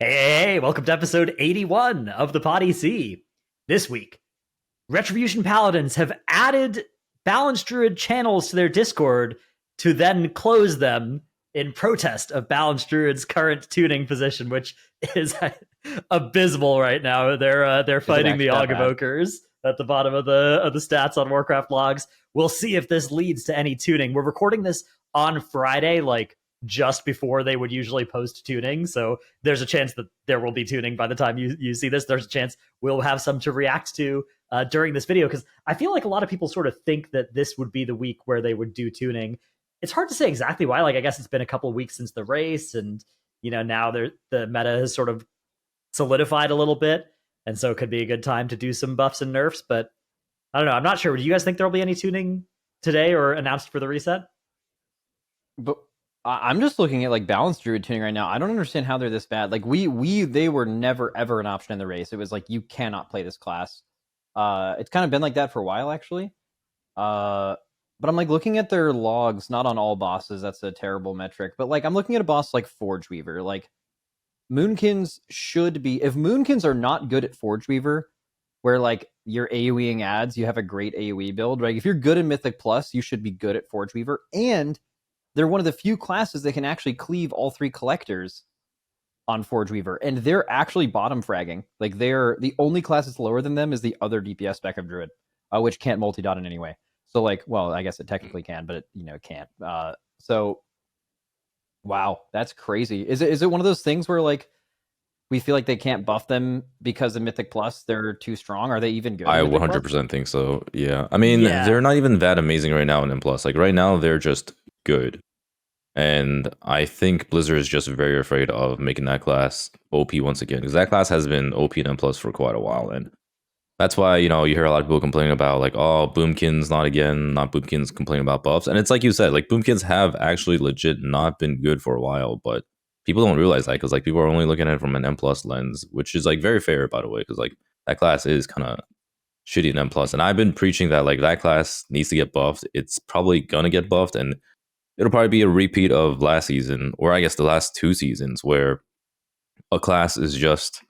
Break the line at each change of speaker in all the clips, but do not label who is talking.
Hey, welcome to episode 81 of the PoddyC. This week, Retribution Paladins have added Balanced Druid channels to their Discord to then close them in protest of Balanced Druid's current tuning position, which is abysmal right now. They're fighting the Og Evokers at the bottom of the stats on Warcraft logs. We'll see if this leads to any tuning. We're recording this on Friday, like just before they would usually post tuning. So there's a chance that there will be tuning by the time you see this. There's a chance we'll have some to react to during this video, because I feel like a lot of people sort of think that this would be the week where they would do tuning. It's hard to say exactly why. Like, I guess it's been a couple of weeks since the race, and now the meta has sort of solidified a little bit, and so it could be a good time to do some buffs and nerfs. But I don't know. I'm not sure. Do you guys think there'll be any tuning today or announced for the reset?
But I'm just looking at like balanced druid tuning right now. I don't understand how they're this bad. Like they were never ever an option in the race. It was like, you cannot play this class. It's kind of been like that for a while, actually. But I'm like looking at their logs, not on all bosses. That's a terrible metric. But like I'm looking at a boss like Forge Weaver. Like Moonkins should be, if Moonkins are not good at Forge Weaver, where like you're AoEing ads, you have a great AoE build, right? If you're good in Mythic Plus, you should be good at Forge Weaver. And they're one of the few classes that can actually cleave all three collectors on Forge Weaver, and they're actually bottom fragging. Like, they're the only class that's lower than them is the other DPS spec of Druid, which can't multi-dot in any way. So, like, well, I guess it technically can, but it can't. So, wow, that's crazy. Is it one of those things where like we feel like they can't buff them because of Mythic Plus? They're too strong. Are they even good?
I 100% think so. Yeah, I mean, they're not even that amazing right now in M+. Like right now, they're just good. And I think Blizzard is just very afraid of making that class OP once again, because that class has been OP in M+ for quite a while. And that's why, you hear a lot of people complaining about like, oh, Boomkins, not Boomkins complaining about buffs. And it's like you said, like Boomkins have actually legit not been good for a while, but people don't realize that, because like people are only looking at it from an M+ lens, which is like very fair, by the way, because like that class is kind of shitty in M+. And I've been preaching that like that class needs to get buffed. It's probably gonna get buffed, and it'll probably be a repeat of last season, or I guess the last two seasons, where a class is just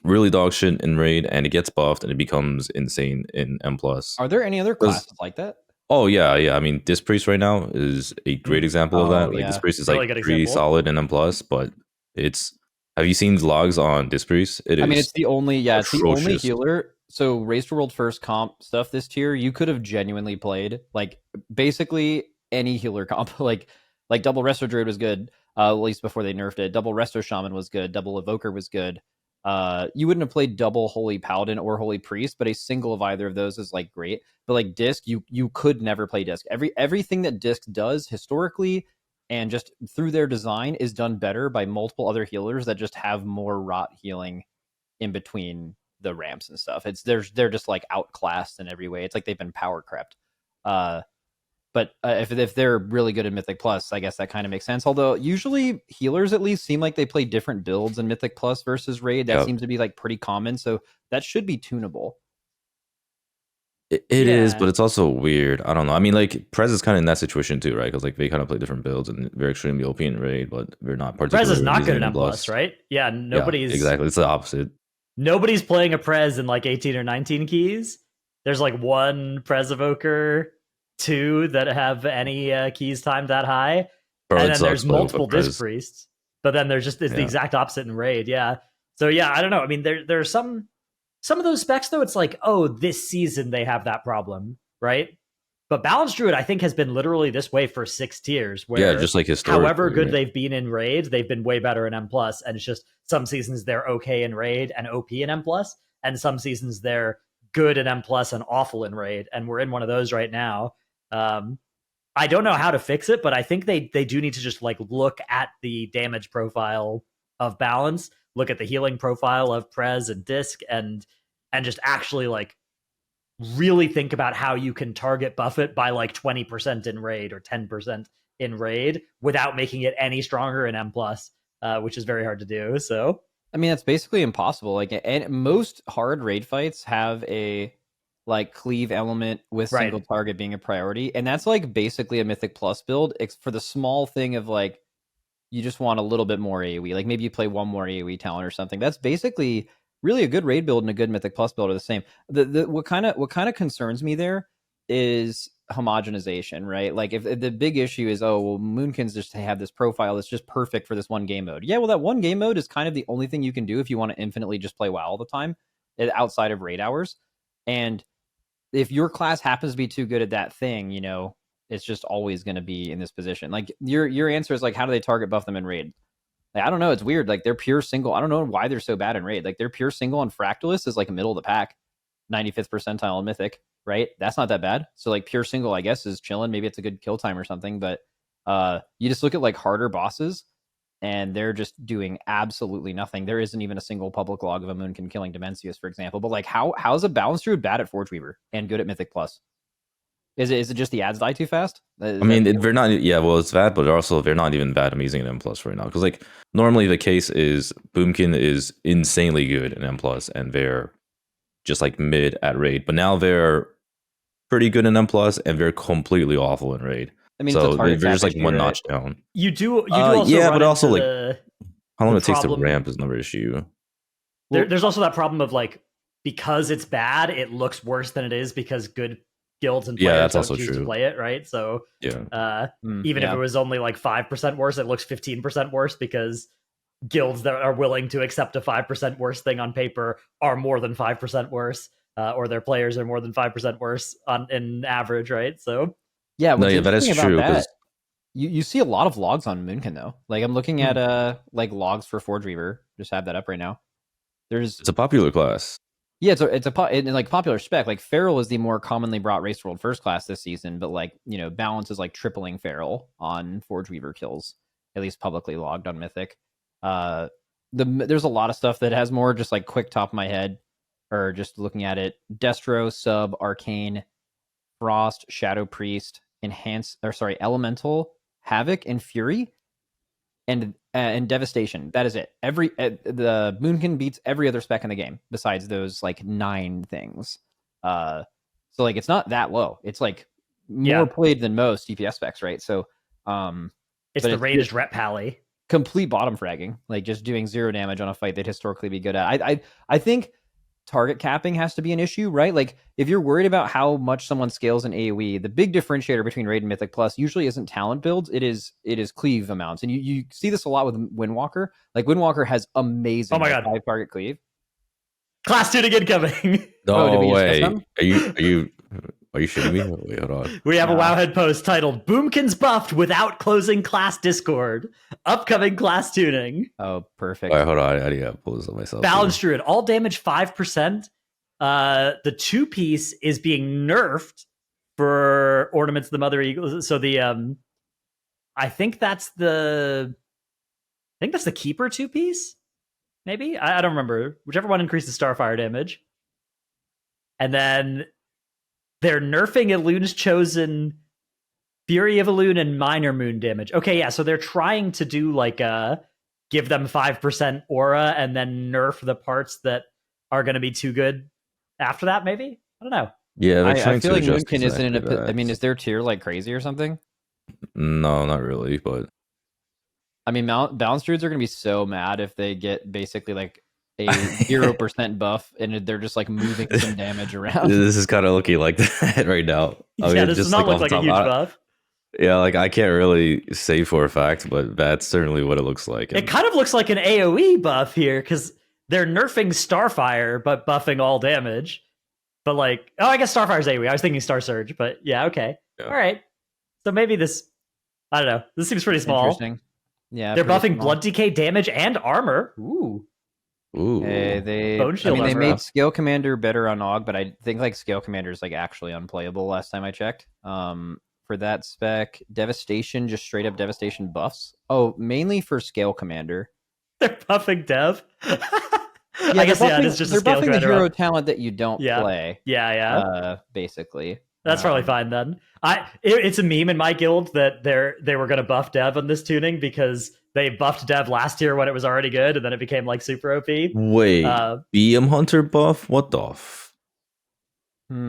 really dog shit in raid and it gets buffed and it becomes insane in M+.
Are there any other classes like that?
Oh yeah. I mean, Disc Priest right now is a great example of that. Like Disc Priest is really like pretty solid in M+, but it's, have you seen logs on Disc Priest?
It's the only healer. So Race to World First comp stuff this tier, you could have genuinely played like basically any healer comp. like Double Resto Druid was good, at least before they nerfed it. Double Resto Shaman was good. Double Evoker was good. You wouldn't have played double Holy Paladin or Holy Priest, but a single of either of those is like great. But like Disc, you could never play Disc. Everything that Disc does historically and just through their design is done better by multiple other healers that just have more rot healing in between the ramps and stuff. They're just like outclassed in every way. It's like they've been power crept. But if they're really good at Mythic Plus, I guess that kind of makes sense. Although usually healers at least seem like they play different builds in Mythic Plus versus Raid. That seems to be like pretty common. So that should be tunable.
It is, but it's also weird. I don't know. I mean, like Prez is kind of in that situation too, right? Because like they kind of play different builds and they're extremely OP in Raid, but they're not particularly.
Prez is not good in M+, right? Yeah, nobody's
exactly. It's the opposite.
Nobody's playing a Prez in like 18 or 19 keys. There's like one Prez Evoker, two that have any keys timed that high, and then there's multiple Disc Priests. But then there's just the exact opposite in Raid. Yeah. So yeah, I don't know. I mean, there's some of those specs though. It's like, oh, this season they have that problem, right? But Balanced Druid, I think, has been literally this way for 6 tiers. Where
just like historically,
however good they've been in Raid, they've been way better in M+. And it's just some seasons they're okay in Raid and OP in M+, and some seasons they're good in M+ and awful in Raid. And we're in one of those right now. I don't know how to fix it, but I think they do need to just like look at the damage profile of Balance, look at the healing profile of Prez and Disc, and just actually like really think about how you can target buff it by like 20% in Raid or 10% in Raid without making it any stronger in M+, which is very hard to do. So
I mean, that's basically impossible. Like, and most hard Raid fights have a like cleave element with single target being a priority, and that's like basically a Mythic Plus build for the small thing of like you just want a little bit more AoE. Like maybe you play one more AoE talent or something. That's basically really a good raid build and a good Mythic Plus build are the same. What kind of concerns me there is homogenization, right? Like if the big issue is, oh, well, Moonkins just have this profile that's just perfect for this one game mode. Yeah, well, that one game mode is kind of the only thing you can do if you want to infinitely just play WoW all the time outside of raid hours. And if your class happens to be too good at that thing, you know, it's just always going to be in this position. Like your answer is like, how do they target buff them in raid? Like, I don't know. It's weird. Like they're pure single. I don't know why they're so bad in raid. Like they're pure single on Fractalist is like a middle of the pack, 95th percentile in Mythic, right? That's not that bad. So like pure single, I guess, is chilling. Maybe it's a good kill time or something. But you just look at like harder bosses, and they're just doing absolutely nothing. There isn't even a single public log of a Moonkin killing Dimensius, for example. But like, how's a Balanced Druid bad at Forge Weaver and good at Mythic Plus? Is it just the ads die too fast?
I mean, they're not. Yeah, well, it's that, but also they're not even that amazing in M plus right now. Because like normally the case is Boomkin is insanely good in M plus, and they're just like mid at raid. But now they're pretty good in M plus, and they're completely awful in raid.
I mean,
so they're just like one notch down.
You do also
yeah,
run
but also
into
like how long it takes to
problem.
ramp is another issue.
There's also that problem of like, because it's bad, it looks worse than it is because good guilds and players don't choose to play it, right? So
yeah,
even if it was only like 5% worse, it looks 15% worse because guilds that are willing to accept a 5% worse thing on paper are more than 5% worse, or their players are more than 5% worse in average, right? So
yeah,
that is true.
That, you see a lot of logs on Moonkin though. Like I'm looking at like logs for Forge Weaver. Just have that up right now. It's
a popular class.
Yeah, it's like popular spec. Like Feral is the more commonly brought Race World first class this season, but like, you know, Balance is like tripling Feral on Forge Weaver kills, at least publicly logged on Mythic. There's a lot of stuff that has more just like quick top of my head, or just looking at it. Destro, Sub, Arcane, Frost, Shadow Priest, Elemental, Havoc, and Fury, and Devastation. That is it. The Moonkin beats every other spec in the game besides those like 9 things. So like it's not that low. It's like more played than most DPS specs, right? So
it's the ranged rep pally.
Complete bottom fragging, like just doing 0 damage on a fight they'd historically be good at. I think target capping has to be an issue, right? Like if you're worried about how much someone scales in AoE, the big differentiator between Raid and Mythic Plus usually isn't talent builds, it is cleave amounts. And you see this a lot with Windwalker. Like Windwalker has amazing 5 target cleave.
Class tuning incoming.
No way. Are you shitting me? Wait, hold on.
We have a Wowhead post titled "Boomkins buffed without closing class Discord. Upcoming class tuning."
Oh, perfect.
All right, hold on. I gotta pull this up myself.
Balanced Druid, all damage 5%. The 2-piece is being nerfed for Ornaments of the Mother Eagle. So the I think that's the Keeper 2-piece. Maybe I don't remember. Whichever one increases Starfire damage, and then they're nerfing Elune's Chosen, Fury of Elune, and Minor Moon damage. Okay, yeah, so they're trying to do like give them 5% aura and then nerf the parts that are going to be too good after that, maybe? I don't know.
Yeah,
I feel like Moonkin isn't in a... I mean, is their tier like crazy or something?
No, not really, but...
I mean, Balanced Druids are going to be so mad if they get basically like a 0% buff and they're just like moving some damage around.
This is kind of looking like that right now.
This does not look like a huge buff.
Yeah, like I can't really say for a fact, but that's certainly what it looks like.
It kind of looks like an AoE buff here because they're nerfing Starfire but buffing all damage. But like, I guess Starfire's AoE. I was thinking Star Surge, but yeah, okay. Yeah. All right. So maybe this, I don't know. This seems pretty small.
Interesting. Yeah,
they're buffing Blood Decay damage and armor. Ooh.
They made Scale Commander better on Og, but I think like Scale Commander is like actually unplayable last time I checked. For that spec, Devastation, just straight up Devastation buffs. Oh, mainly for Scale Commander.
They're buffing Dev.
I guess it's just they're buffing the hero talent that you don't play.
Yeah.
Basically.
That's probably fine then. It's a meme in my guild that they were going to buff Dev on this tuning because they buffed Dev last year when it was already good, and then it became like super OP.
Wait, BM Hunter buff? What the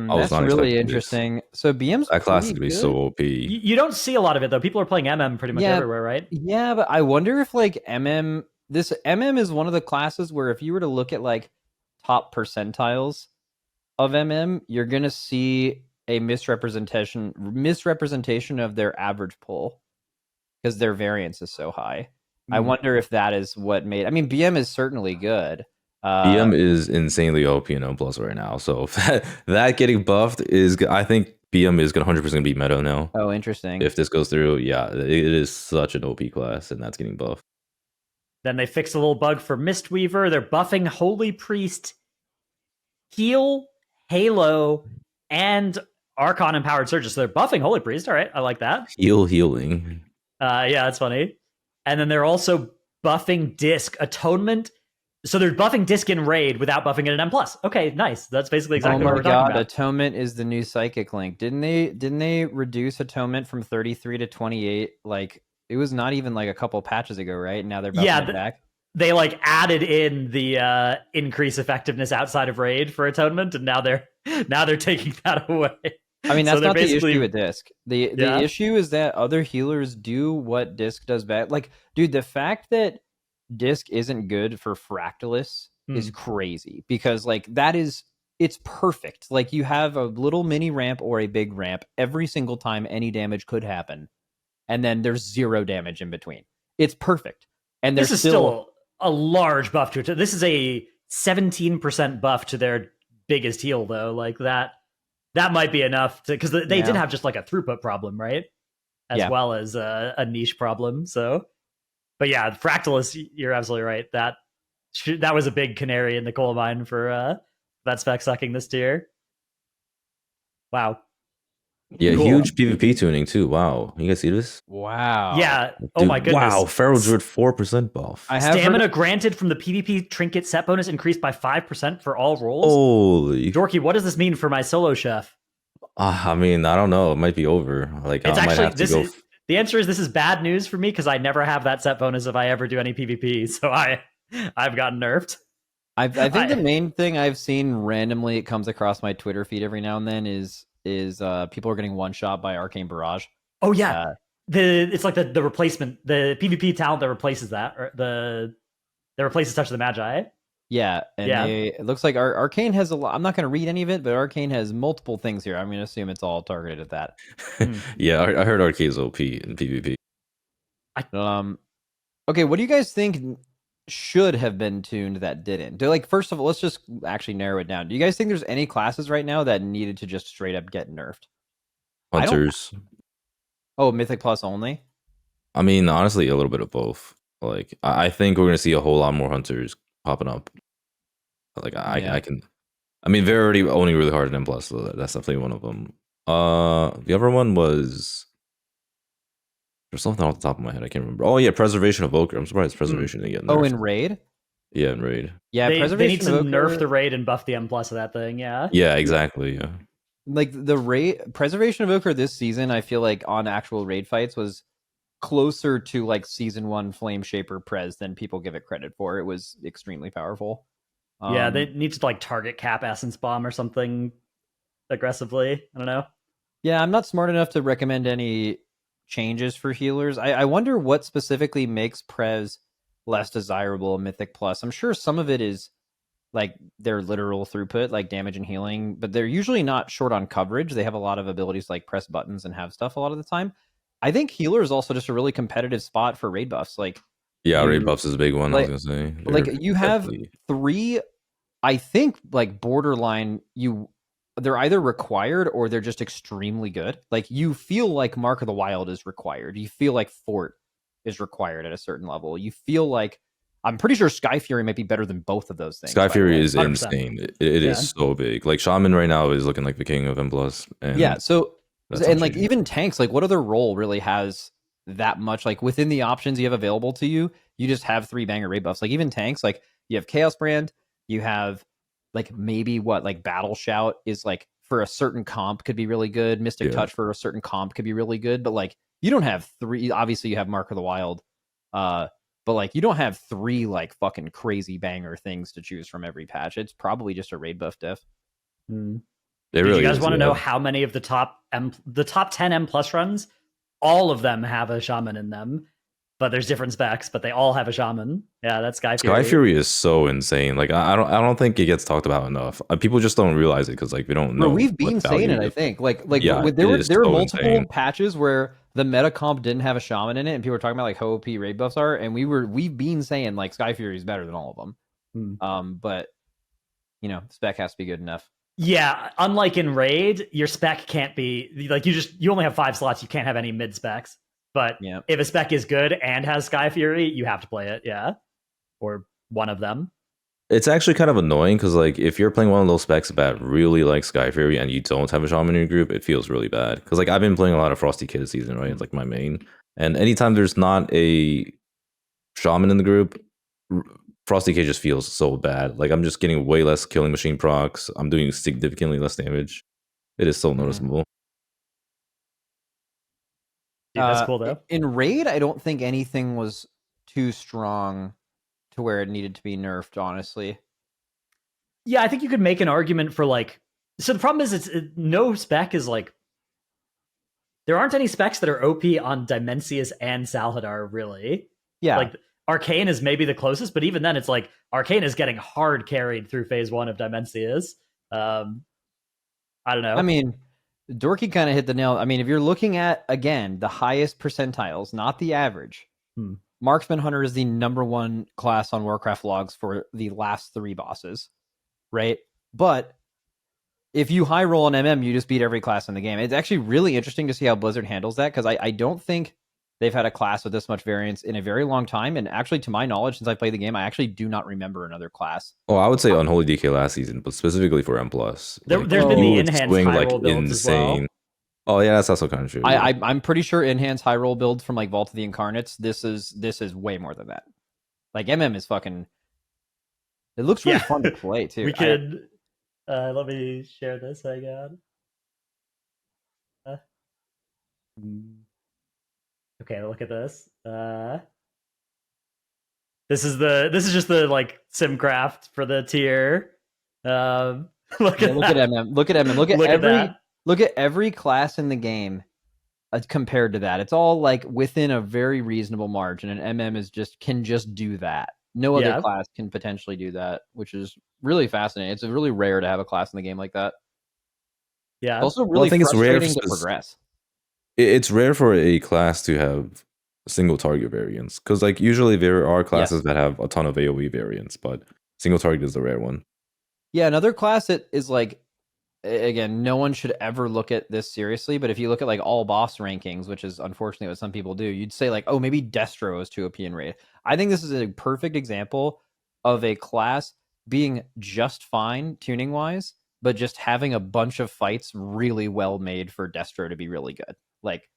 I was
That's
not
really
expecting this.
interesting. So BM's
That class is
pretty
gonna be
good.
so OP.
You don't see a lot of it though. People are playing MM pretty much everywhere, right?
Yeah, but I wonder if like this MM is one of the classes where if you were to look at like top percentiles of MM, you're gonna see a misrepresentation of their average pull because their variance is so high. I wonder if that is what made. I mean, BM is certainly good.
BM is insanely OP in M plus right now. So that getting buffed is, I think BM is gonna 100% be meta now.
Oh, interesting.
If this goes through, yeah, it is such an OP class, and that's getting buffed.
Then they fix a little bug for Mistweaver. They're buffing Holy Priest, Heal, Halo, and Archon Empowered Surges. So they're buffing Holy Priest. All right, I like that.
Healing.
Yeah, that's funny. And then they're also buffing Disc, Atonement. So they're buffing Disc in Raid without buffing it in M+. Okay, nice. That's basically exactly what we're talking about.
Atonement is the new Psychic Link. Didn't they reduce Atonement from 33 to 28? Like, it was not even like a couple patches ago, right? Now they're buffing it back.
They like added in the increase effectiveness outside of Raid for Atonement, and now they're taking that away.
I mean, that's not the issue with Disc. The issue is that other healers do what Disc does bad. Like, dude, the fact that Disc isn't good for Fractalus is crazy, because like it's perfect. Like, you have a little mini ramp or a big ramp every single time any damage could happen, and then there's 0 damage in between. It's perfect. And
this is still a large buff to it. This is a 17% buff to their biggest heal, though. Like that might be enough to, because they did have just like a throughput problem, right? As well as a niche problem. So, but yeah, Fractalus, you're absolutely right. That was a big canary in the coal mine for that spec sucking this tier. Wow.
Yeah, cool. Huge PvP tuning too. Wow, you guys see this?
Wow.
Yeah. Dude, oh my goodness.
Wow, Feral Druid 4% buff.
Stamina granted from the PvP trinket set bonus increased by 5% for all rolls.
Holy
Dorki, what does this mean for my solo chef?
I mean, I don't know. It might be over. Like,
it's actually the answer is this is bad news for me, because I never have that set bonus if I ever do any PvP. So I've gotten nerfed.
I think the main thing I've seen randomly, it comes across my Twitter feed every now and then, is people are getting one shot by Arcane Barrage.
Oh yeah, it's like the replacement, the PvP talent that replaces that, or that replaces Touch of the Magi.
Yeah, and it looks like Arcane has a lot. I'm not going to read any of it, but Arcane has multiple things here. I'm going to assume it's all targeted at that.
Yeah, I heard Arcane's OP in PvP.
Okay, what do you guys think should have been tuned that didn't? First of all, let's just actually narrow it down. Do you guys think there's any classes right now that needed to just straight up get nerfed?
Hunters.
Oh, Mythic Plus only?
I mean, honestly, a little bit of both. Like, I think we're going to see a whole lot more Hunters popping up. Like, I mean, they're already owning really hard in M+, so that's definitely one of them. The other one was... There's something off the top of my head. I can't remember. Oh, yeah, Preservation of Evoker. I'm surprised Preservation didn't get nerfed.
Oh, in Raid?
Yeah, in Raid.
Yeah,
they need to nerf the Raid and buff the M+ of that thing, yeah.
Yeah, exactly, yeah.
Like, the Raid... Preservation of Evoker this season, I feel like, on actual Raid fights, was closer to, like, Season 1 Flame Shaper Prez than people give it credit for. It was extremely powerful.
Yeah, they need to, like, target cap Essence Bomb or something aggressively. I don't know.
Yeah, I'm not smart enough to recommend any changes for healers. I wonder what specifically makes Prez less desirable in Mythic Plus. I'm sure some of it is like their literal throughput, like damage and healing, but they're usually not short on coverage. They have a lot of abilities to like press buttons and have stuff a lot of the time. I think healer is also just a really competitive spot for raid buffs. Like,
raid buffs is a big one. Like, I was gonna say,
like you have 3, I think, like borderline. They're either required or they're just extremely good. Like, you feel like Mark of the Wild is required. You feel like Fort is required at a certain level. You feel like, I'm pretty sure Sky Fury might be better than both of those things.
Sky Fury is 100%. Insane. It is so big. Like, Shaman right now is looking like the king of M+. And
yeah, so, and like even tanks, like what other role really has that much? Like, within the options you have available to you, you just have 3 banger raid buffs. Like, even tanks, like you have Chaos Brand, you have like maybe like Battle Shout is like for a certain comp could be really good. Mystic Touch for a certain comp could be really good. But like, you don't have 3. Obviously, you have Mark of the Wild, but like you don't have 3 like fucking crazy banger things to choose from every patch. It's probably just a raid buff diff.
Did
really
you guys
is,
want to
yeah.
know how many of the top 10 M plus runs? All of them have a shaman in them, but there's different specs. But they all have a shaman. Yeah, that's Sky Fury.
Sky Fury is so insane. Like I don't think it gets talked about enough. People just don't realize it because like we don't know.
Bro, we've been
what
saying it.
value
I think
Yeah,
there were
it is so
multiple
insane.
patches where the meta comp didn't have a shaman in it, and people were talking about like how OP raid buffs are, and we've been saying like Sky Fury is better than all of them. But you know, spec has to be good enough.
Yeah, unlike in raid, your spec can't be like you only have 5 slots. You can't have any mid specs. But
Yeah.
if a spec is good and has Sky Fury, you have to play it. Yeah, or one of them.
It's actually kind of annoying because like if you're playing one of those specs that really like Sky Fury and you don't have a shaman in your group, it feels really bad. Because like I've been playing a lot of Frosty Kid season, right? It's like my main, and anytime there's not a shaman in the group, Frosty Kid just feels so bad. Like I'm just getting way less killing machine procs. I'm doing significantly less damage. It is so noticeable.
Dude, that's cool though.
In raid, I don't think anything was too strong to where it needed to be nerfed, honestly.
Yeah, I think you could make an argument for like. So the problem is, no spec is like. There aren't any specs that are OP on Dimensius and Salhadar, really.
Yeah.
Like Arcane is maybe the closest, but even then, it's like Arcane is getting hard carried through phase 1 of Dimensius. I don't know.
I mean, Dorki kind of hit the nail. I mean, if you're looking at, again, the highest percentiles, not the average, Marksman Hunter is the #1 class on Warcraft logs for the last 3 bosses, right? But if you high roll on MM, you just beat every class in the game. It's actually really interesting to see how Blizzard handles that, because I don't think they've had a class with this much variance in a very long time. And actually, to my knowledge, since I played the game, I actually do not remember another class.
Oh, I would say Unholy DK last season, but specifically for M+.
There's
like,
been the
you would
enhanced
swing,
high
like,
roll builds
insane.
as well.
Oh yeah, that's also kind of true.
I'm pretty sure enhanced high roll build from like Vault of the Incarnates. This is way more than that. Like MM is fucking. It looks really fun to play too.
We could. Let me share this. Hang on. Okay, look at this. This is just the like Simcraft for the tier. Look at
MM. Look at MM. Look at every class in the game compared to that. It's all like within a very reasonable margin, and MM can just do that. No other class can potentially do that, which is really fascinating. It's really rare to have a class in the game like that.
Yeah.
It's also really frustrating to progress.
It's rare for a class to have single target variants, because like usually there are classes that have a ton of AoE variants, but single target is the rare one.
Yeah, another class that is like, again, no one should ever look at this seriously, but if you look at like all boss rankings, which is unfortunately what some people do, you'd say like, oh, maybe Destro is too OP in raid. I think this is a perfect example of a class being just fine tuning wise, but just having a bunch of fights really well made for Destro to be really good. Like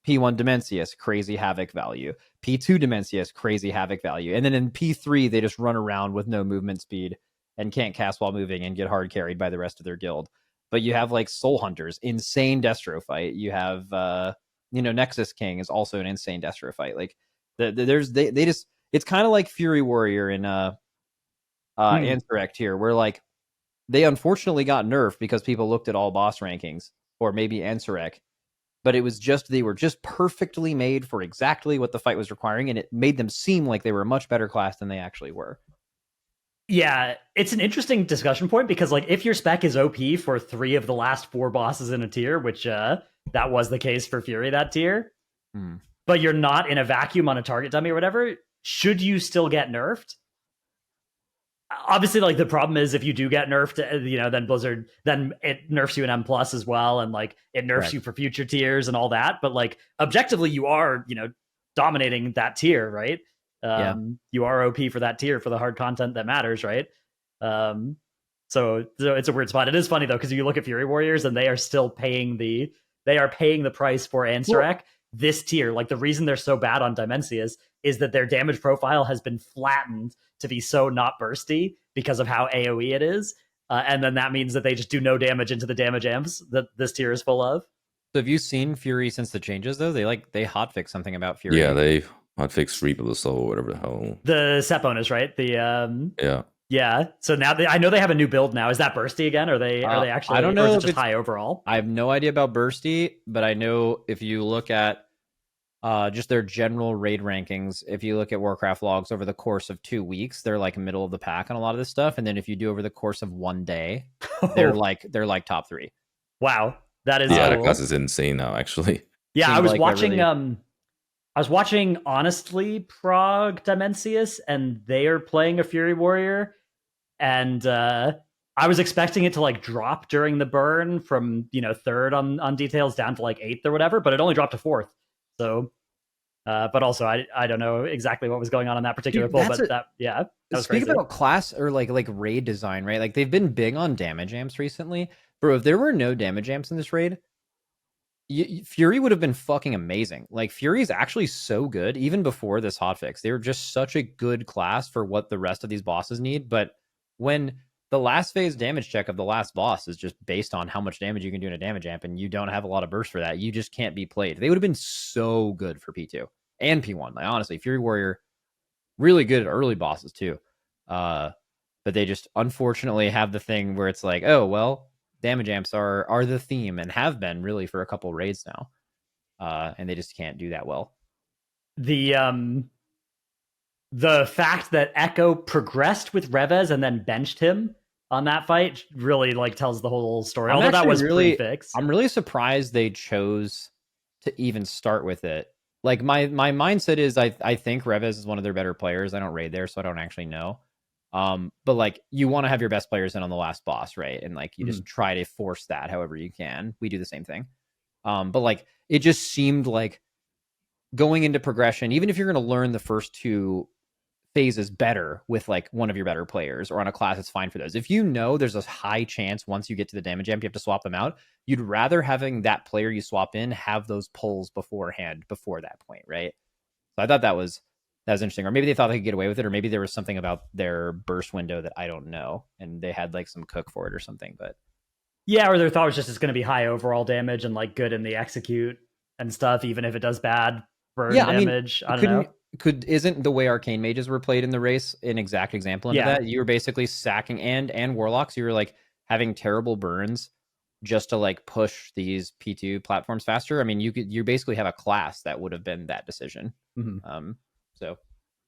P1 Dimensius, crazy Havoc value. P2 Dimensius, crazy Havoc value. And then in P3, they just run around with no movement speed and can't cast while moving and get hard carried by the rest of their guild. But you have like Soul Hunters, insane Destro fight. You have Nexus King is also an insane Destro fight. Like they just, it's kind of like Fury Warrior in Ansurect here, where like they unfortunately got nerfed because people looked at all boss rankings, or maybe Ansurect, but it was just, they were just perfectly made for exactly what the fight was requiring, and it made them seem like they were a much better class than they actually were.
Yeah, it's an interesting discussion point, because like if your spec is OP for 3 of the last 4 bosses in a tier, which that was the case for Fury that tier, but you're not in a vacuum on a target dummy or whatever, should you still get nerfed? Obviously, like the problem is if you do get nerfed, then Blizzard, then it nerfs you in M+ as well, and like it nerfs you for future tiers and all that. But like objectively, you are dominating that tier, right? You are OP for that tier for the hard content that matters, right? So it's a weird spot. It is funny though, because you look at Fury Warriors and they are still paying the price for Ansurek. This tier, like the reason they're so bad on Dimensius is that their damage profile has been flattened to be so not bursty because of how AoE it is. And then that means that they just do no damage into the damage amps that this tier is full of.
So have you seen Fury since the changes though? They hotfix something about Fury.
Yeah, they hotfix Reap of the Soul, whatever the hell.
The set bonus, right? The
yeah.
Yeah. So now I know they have a new build now. Is that bursty again? Are they actually?
I don't know
or is it
if
just
it's
high overall?
I have no idea about bursty, but I know if you look at just their general raid rankings, if you look at Warcraft logs over the course of 2 weeks, they're like middle of the pack on a lot of this stuff. And then if you do over the course of 1 day, they're like top 3.
Wow, that is
Yeah,
cool.
the class is insane now, actually.
Yeah,
Seems
I was
like
watching. I was watching Honestly Prague Dimensius, and they are playing a Fury Warrior, and I was expecting it to like drop during the burn from third on details down to like eighth or whatever, but it only dropped to fourth. So, but also I don't know exactly what was going on in that particular pull, but that was
Speak
crazy.
about class or like raid design, right? Like they've been big on damage amps recently, bro. If there were no damage amps in this raid, Fury would have been fucking amazing. Like Fury is actually so good even before this hotfix. They were just such a good class for what the rest of these bosses need. But when the last phase damage check of the last boss is just based on how much damage you can do in a damage amp, and you don't have a lot of burst for that, you just can't be played. They would have been so good for P2 and P1. Like honestly, Fury Warrior really good at early bosses too. But they just unfortunately have the thing where it's like, oh well, damage amps are the theme and have been really for a couple raids now, and they just can't do that well.
The fact that Echo progressed with Revez and then benched him on that fight really like tells the whole story. Although that was really prefixed.
I'm really surprised they chose to even start with it. Like my mindset is I think Revez is one of their better players. I don't raid there, so I don't actually know. But like you want to have your best players in on the last boss, right? And like you just try to force that however you can. We do the same thing. But like it just seemed like going into progression, even if you're going to learn the first 2 phases better with like one of your better players or on a class, it's fine for those. If you know there's a high chance once you get to the damage amp, you have to swap them out. You'd rather having that player you swap in have those pulls beforehand before that point, right? So I thought that was interesting. Or maybe they thought they could get away with it, or maybe there was something about their burst window that I don't know, and they had like some cook for it or something. But
yeah, or their thought was just it's going to be high overall damage and like good in the execute and stuff, even if it does bad burn damage. I don't know.
Isn't the way arcane mages were played in the race an exact example of that? You were basically sacking and warlocks. You were like having terrible burns just to like push these P2 platforms faster. I mean, you basically have a class that would have been that decision. So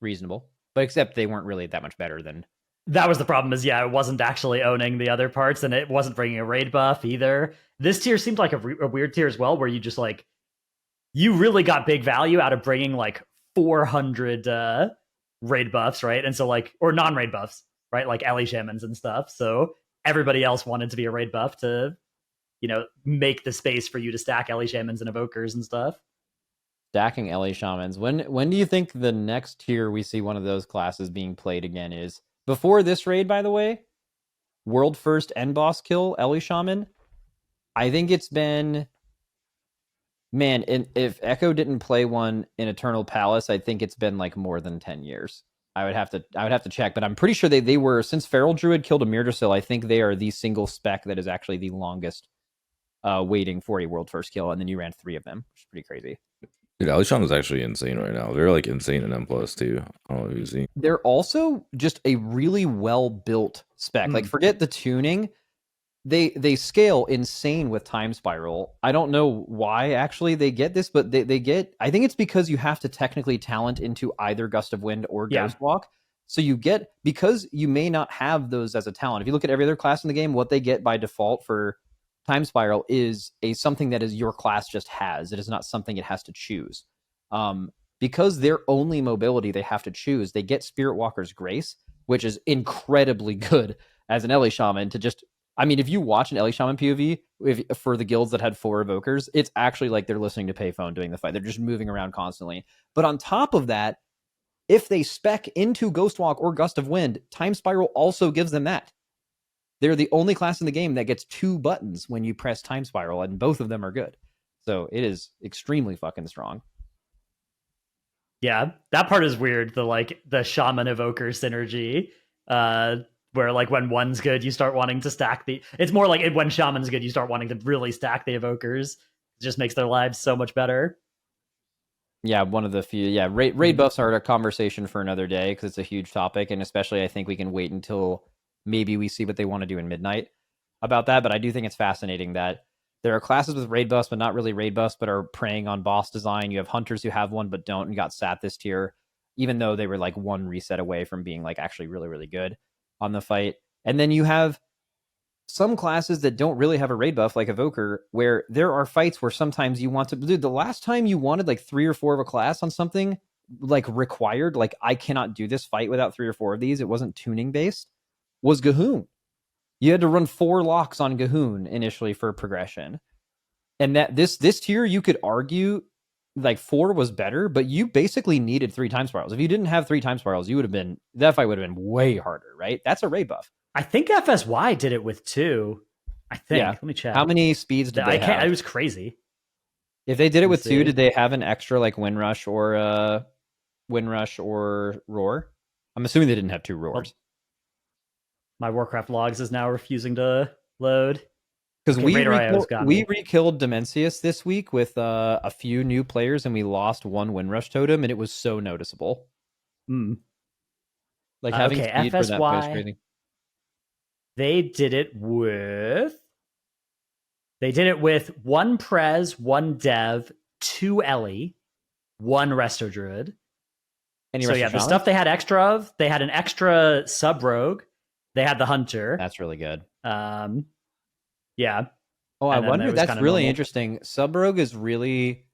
reasonable, but except they weren't really that much better than.
That was the problem is, it wasn't actually owning the other parts, and it wasn't bringing a raid buff either. This tier seemed like a weird tier as well, where you just like, you really got big value out of bringing like 400 raid buffs, right? And so like, or non-raid buffs, right? Like Ellie Shamans and stuff. So everybody else wanted to be a raid buff to, make the space for you to stack Ellie Shamans and Evokers and stuff.
Stacking Ellie Shamans. When do you think the next tier we see one of those classes being played again is? Before this raid, by the way, world first end boss kill, Ellie Shaman. I think it's been... Man, if Echo didn't play one in Eternal Palace, I think it's been like more than 10 years. I would have to check, but I'm pretty sure they were, since Feral Druid killed a Myrdrasil, I think they are the single spec that is actually the longest waiting for a world first kill, and then you ran 3 of them, which is pretty crazy.
Dude, Alishan is actually insane right now. They're like insane in M+ too. I don't know if you've seen.
They're also just a really well built spec. Like forget the tuning. They scale insane with Time Spiral. I don't know why actually they get this, but they get, I think it's because you have to technically talent into either Gust of Wind or Ghost Walk. So you get, because you may not have those as a talent. If you look at every other class in the game, what they get by default for Time Spiral is something that is your class just has. It is not something it has to choose. Because their only mobility they have to choose, they get Spirit Walker's Grace, which is incredibly good as an Ellie Shaman to just, I mean, if you watch an Ellie Shaman POV for the guilds that had 4 evokers, it's actually like they're listening to payphone during the fight. They're just moving around constantly. But on top of that, if they spec into Ghost Walk or Gust of Wind, Time Spiral also gives them that. They're the only class in the game that gets 2 buttons when you press Time Spiral, and both of them are good. So it is extremely fucking strong.
Yeah, that part is weird. The Shaman Evoker synergy. Where like when one's good, you start wanting to stack it's more like when Shaman's good, you start wanting to really stack the Evokers. It just makes their lives so much better.
Yeah, one of the few. Yeah, raid buffs are a conversation for another day because it's a huge topic, and especially I think we can wait until maybe we see what they want to do in Midnight about that. But I do think it's fascinating that there are classes with raid buffs, but not really raid buffs, but are preying on boss design. You have hunters who have one but don't and got sat this tier, even though they were like one reset away from being like actually really, really good on the fight. And then you have some classes that don't really have a raid buff, like Evoker, where there are fights where sometimes you want to. Dude, the last time you wanted like 3 or 4 of a class on something like required, like I cannot do this fight without 3 or 4 of these, it wasn't tuning based, was Gahoon. You had to run 4 locks on Gahoon initially for progression. And that this tier, you could argue like 4 was better, but you basically needed 3 time spirals. If you didn't have 3 time spirals, you would have been, that fight would have been way harder, right? That's a raid buff.
I think FSY did it with 2. I think.
Yeah.
Let me check.
How many speeds did they have?
It was crazy.
If they did it with 2, did they have an extra like Windrush or Roar? I'm assuming they didn't have 2 Roars.
My Warcraft logs is now refusing to load.
Because we re-killed Dimensius this week with a few new players, and we lost 1 Windrush totem, and it was so noticeable. Like having speed for that was crazy.
They did it with 1 Prez, 1 Dev, 2 Ellie, 1 Resto Druid. The stuff they had extra of, they had an extra Sub Rogue. They had the Hunter.
That's really good.
Yeah.
Oh, I wonder. That's really interesting. Sub Rogue is really,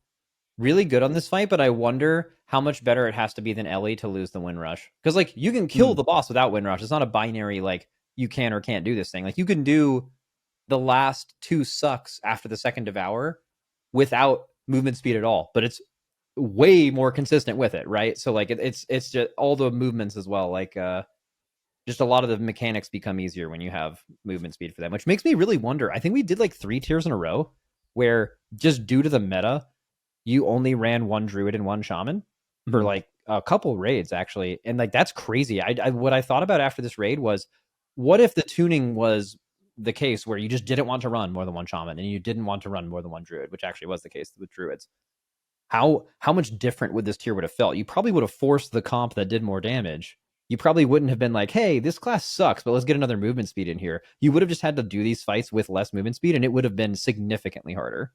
really good on this fight, but I wonder how much better it has to be than Ellie to lose the Windrush. Because like you can kill the boss without Windrush. It's not a binary like you can or can't do this thing. Like you can do the last 2 sucks after the second Devour without movement speed at all, but it's way more consistent with it, right? So like it's just all the movements as well. Like just a lot of the mechanics become easier when you have movement speed for them, which makes me really wonder. I think we did like 3 tiers in a row where just due to the meta, you only ran 1 Druid and 1 Shaman for like a couple raids actually, and like that's crazy. What I thought about after this raid was, what if the tuning was the case where you just didn't want to run more than 1 Shaman and you didn't want to run more than 1 Druid, which actually was the case with Druids? How much different would this tier would have felt? You probably would have forced the comp that did more damage. You probably wouldn't have been like, hey, this class sucks, but let's get another movement speed in here. You would have just had to do these fights with less movement speed, and it would have been significantly harder.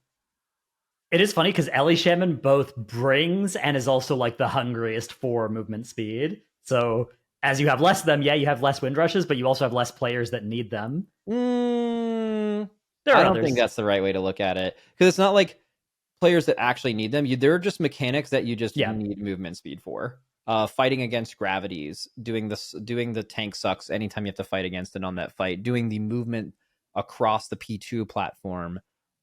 It is funny because Ellie Shaman both brings and is also like the hungriest for movement speed. So as you have less of them, you have less Windrushes, but you also have less players that need them.
I don't think that's the right way to look at it, because it's not like players that actually need them. There are just mechanics that you just need movement speed for. Fighting against gravities, doing the tank sucks anytime you have to fight against it on that fight, doing the movement across the P2 platform.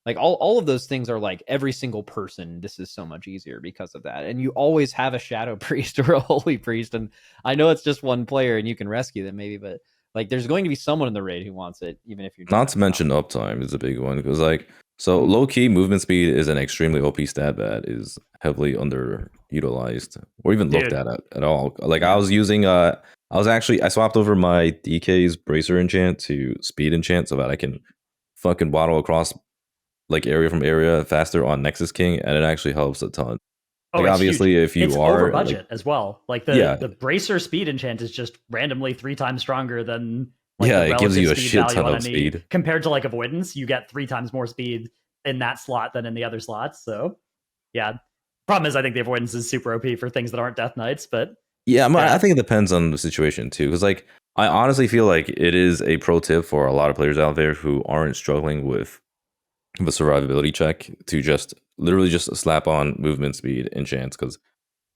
Like all of those things are like every single person. This is so much easier because of that. And you always have a Shadow Priest or a Holy Priest. And I know it's just 1 player and you can rescue them maybe, but like there's going to be someone in the raid who wants it, even if you're
not to mention uptime is a big one, because like, so low key movement speed is an extremely OP stat that is heavily underutilized or even looked at all. Like I was using I swapped over my DK's Bracer enchant to speed enchant so that I can fucking waddle across like area from area faster on Nexus King, and it actually helps a ton. Like obviously huge. If you
it's
are
over budget as well. Like the Bracer speed enchant is just randomly 3 times stronger than
it gives you a shit ton of speed.
Compared to like avoidance, you get 3 times more speed in that slot than in the other slots. So yeah. Problem is I think the avoidance is super OP for things that aren't Death Knights, but
I think it depends on the situation too. Because like I honestly feel like it is a pro tip for a lot of players out there who aren't struggling with the survivability check to just literally just slap on movement speed enchants, because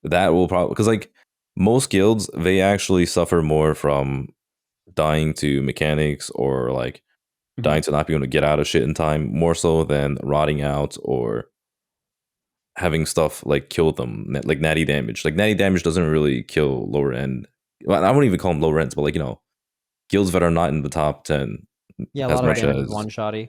that will probably, because like most guilds, they actually suffer more from dying to mechanics or like dying to not being able to get out of shit in time, more so than rotting out or having stuff like kill them, like natty damage. Like natty damage doesn't really kill lower end. Well, I wouldn't even call them lower ends, but like, guilds that are not in the top 10.
Yeah, a lot of damage is one-shotty.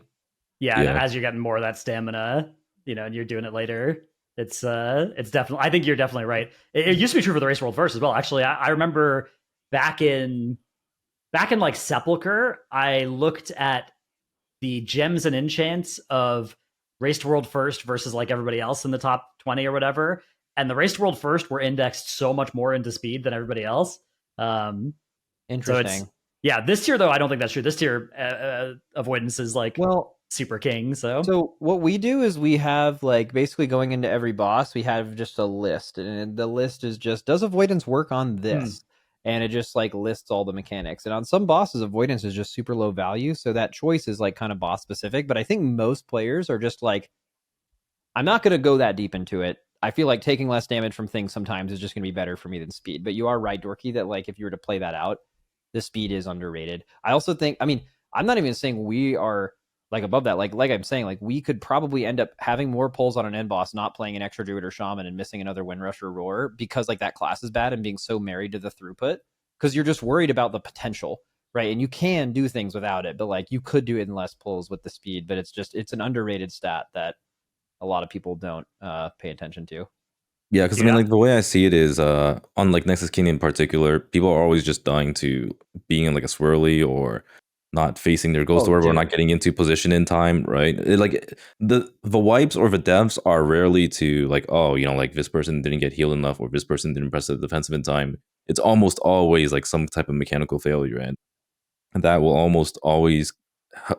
Yeah, and as you're getting more of that stamina, and you're doing it later, it's definitely, I think you're definitely right. It used to be true for the Race World First as well. Actually, I remember back in like Sepulcher, I looked at the gems and enchants of Race to World First versus like everybody else in the top 20 or whatever. and the Race to World First were indexed so much more into speed than everybody else.
Interesting.
So yeah, this tier though, I don't think that's true. This tier avoidance is like super king.
So what we do is we have like basically going into every boss, we have just a list, and the list is just, does avoidance work on this? And it just like lists all the mechanics. And on some bosses, avoidance is just super low value, so that choice is like kind of boss specific. But I think most players are just like, I'm not going to go that deep into it. I feel like taking less damage from things sometimes is just going to be better for me than speed. But you are right, Dorki, that like if you were to play that out, the speed is underrated. I also think, I mean, I'm not even saying we are like above that. Like I'm saying, like we could probably end up having more pulls on an end boss, not playing an extra druid or shaman and missing another windrush or roar because like that class is bad and being so married to the throughput because you're just worried about the potential, right? And you can do things without it, but like you could do it in less pulls with the speed. But it's an underrated stat that a lot of people don't pay attention to.
Yeah, because I mean, like the way I see it is, on like Nexus King in particular, people are always just dying to being in like a swirly or not facing their ghost orb or not getting into position in time, right? Like the wipes or the devs are rarely to like, oh, you know, like this person didn't get healed enough or this person didn't press the defensive in time. It's almost always like some type of mechanical failure, and that will almost always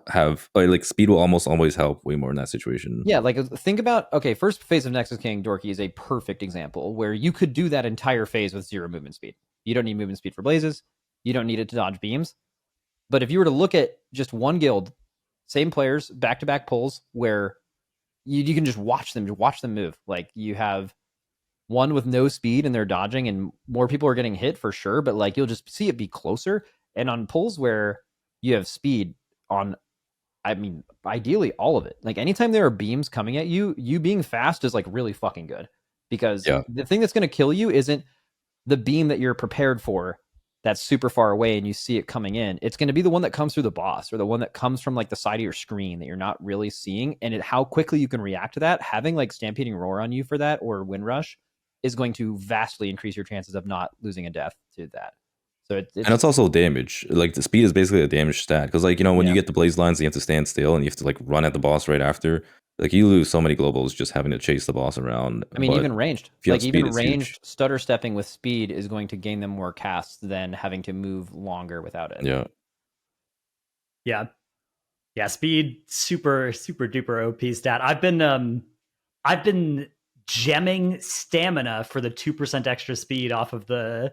have like speed will almost always help way more in that situation.
Yeah, like think about, okay, first phase of Nexus King, Dorki, is a perfect example where you could do that entire phase with 0 movement speed. You don't need movement speed for blazes. You don't need it to dodge beams. But if you were to look at just one guild, same players, back-to-back pulls, where you can just watch them move. Like you have one with no speed and they're dodging and more people are getting hit for sure, but like you'll just see it be closer. And on pulls where you have speed on, I mean, ideally all of it. Like anytime there are beams coming at you, you being fast is like really fucking good. Because the thing that's going to kill you isn't the beam that you're prepared for that's super far away and you see it coming in. It's going to be the one that comes through the boss or the one that comes from like the side of your screen that you're not really seeing. And how quickly you can react to that, having like Stampeding Roar on you for that or Windrush is going to vastly increase your chances of not losing a death to that. So and
it's also damage. Like the speed is basically a damage stat because, like, you know, when you get the blaze lines, you have to stand still and you have to like run at the boss right after. Like you lose so many globals just having to chase the boss around.
I mean, even ranged, like
speed,
even ranged stutter stepping with speed is going to gain them more casts than having to move longer without it.
Yeah. Speed, super duper OP stat. I've been gemming stamina for the 2% extra speed off of the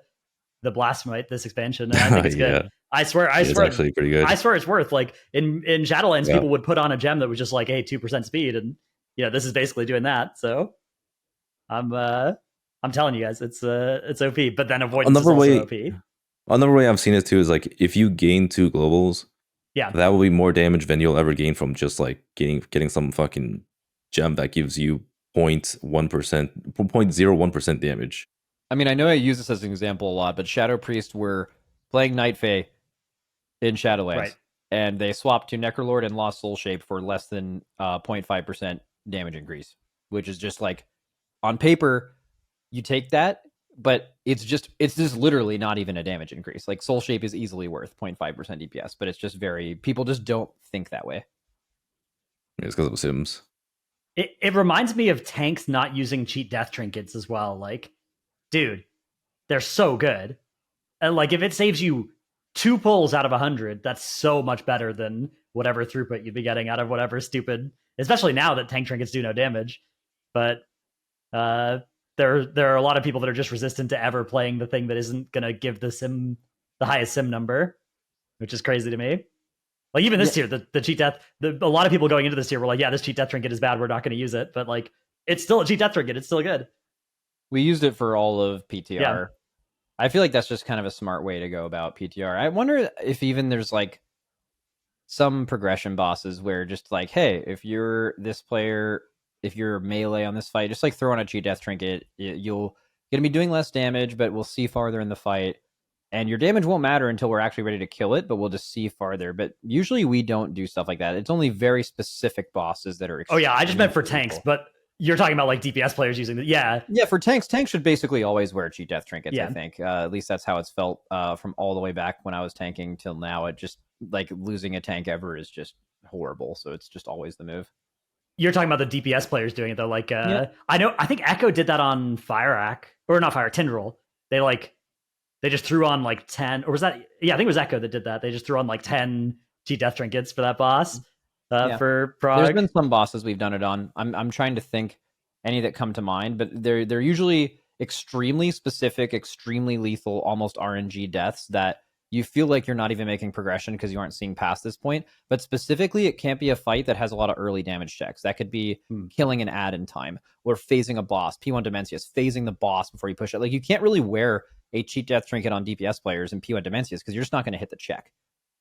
Blasphemite this expansion, and I think it's good. I swear
it's actually pretty good.
I swear it's worth, like in Shadowlands, people would put on a gem that was just like, hey, 2% speed, and you know, this is basically doing that. So I'm telling you guys, it's OP, but then avoidance is also OP.
Another way I've seen it too is like if you gain 2 globals, that will be more damage than you'll ever gain from just like getting some fucking gem that gives you 0.01% damage.
I mean, I know I use this as an example a lot, but Shadow Priest were playing Night Fae in Shadowlands, and they swapped to Necrolord and lost Soul Shape for less than 0.5% damage increase, which is just like, on paper, you take that, but it's just literally not even a damage increase. Like Soul Shape is easily worth 0.5% DPS, but it's just people just don't think that way.
It's because of Sims.
It reminds me of tanks not using cheat death trinkets as well. Like, dude, they're so good. And like, if it saves you 2 pulls out of 100, that's so much better than whatever throughput you'd be getting out of whatever stupid, especially now that tank trinkets do no damage. But there are a lot of people that are just resistant to ever playing the thing that isn't going to give the highest sim number, which is crazy to me. Like even this tier, the cheat death, a lot of people going into this tier were like, yeah, this cheat death trinket is bad, we're not going to use it. But like, it's still a cheat death trinket, it's still good.
We used it for all of PTR. Yeah. I feel like that's just kind of a smart way to go about PTR. I wonder if even there's like some progression bosses where just like, hey, if you're this player, if you're melee on this fight, just like throw on a cheat death trinket, you're going to be doing less damage, but we'll see farther in the fight. And your damage won't matter until we're actually ready to kill it, but we'll just see farther. But usually we don't do stuff like that. It's only very specific bosses that are...
Oh yeah, I just meant for tanks, but you're talking about like DPS players using it. Yeah,
for tanks should basically always wear cheat death trinkets, I think. At least that's how it's felt from all the way back when I was tanking till now. It just, like, losing a tank ever is just horrible, so it's just always the move.
You're talking about the DPS players doing it though. Like,
Yeah.
I think Echo did that on Fire or not Fire Tindril. They just threw on like 10, or was that? Yeah, I think it was Echo that did that. They just threw on like 10 G Death Trinkets for that boss for Prague.
There's been some bosses we've done it on. I'm trying to think any that come to mind, but they're usually extremely specific, extremely lethal, almost RNG deaths that you feel like you're not even making progression because you aren't seeing past this point. But specifically, it can't be a fight that has a lot of early damage checks. That could be killing an ad in time or phasing a boss. P1 Dimensius, phasing the boss before you push it. Like, you can't really wear a cheat death trinket on DPS players in P1 Dimensius because you're just not going to hit the check,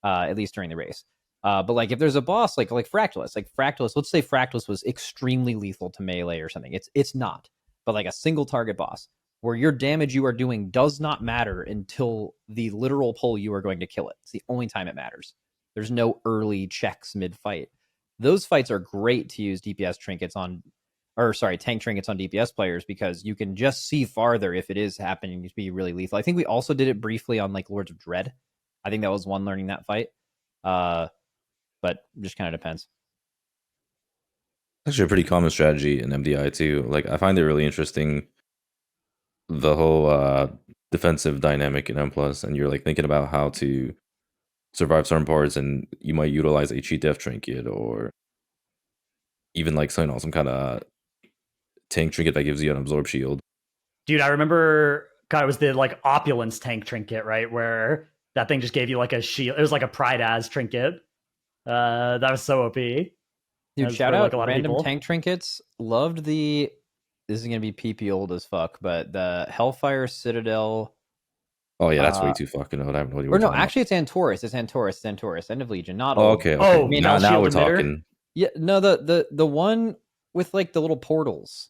at least during the race. But like, if there's a boss like Fractalus, let's say Fractalus was extremely lethal to melee or something. It's not, but like a single target boss where your damage you are doing does not matter until the literal pull you are going to kill it. It's the only time it matters. There's no early checks mid-fight. Those fights are great to use DPS trinkets on, tank trinkets on DPS players because you can just see farther if it is happening to be really lethal. I think we also did it briefly on like Lords of Dread. I think that was one learning that fight. But just kind of depends.
Actually, a pretty common strategy in MDI too. Like, I find it really interesting, the whole defensive dynamic in M+, and you're like thinking about how to survive certain parts, and you might utilize a cheat death trinket, or even like some kind of tank trinket that gives you an absorb shield.
Dude, I remember, God, it was the like opulence tank trinket, right? Where that thing just gave you like a shield. It was like a Pride as trinket. That was so OP.
Dude, shout out random tank trinkets. Loved the, this is going to be PP old as fuck, but the Hellfire Citadel.
Oh yeah, that's way too fucking old. I have no idea.
Or no, actually it's Antorus. It's Antorus. End of Legion, not
old.
old.
Okay.
Oh,
now we're talking.
Yeah, no, the one with like the little portals.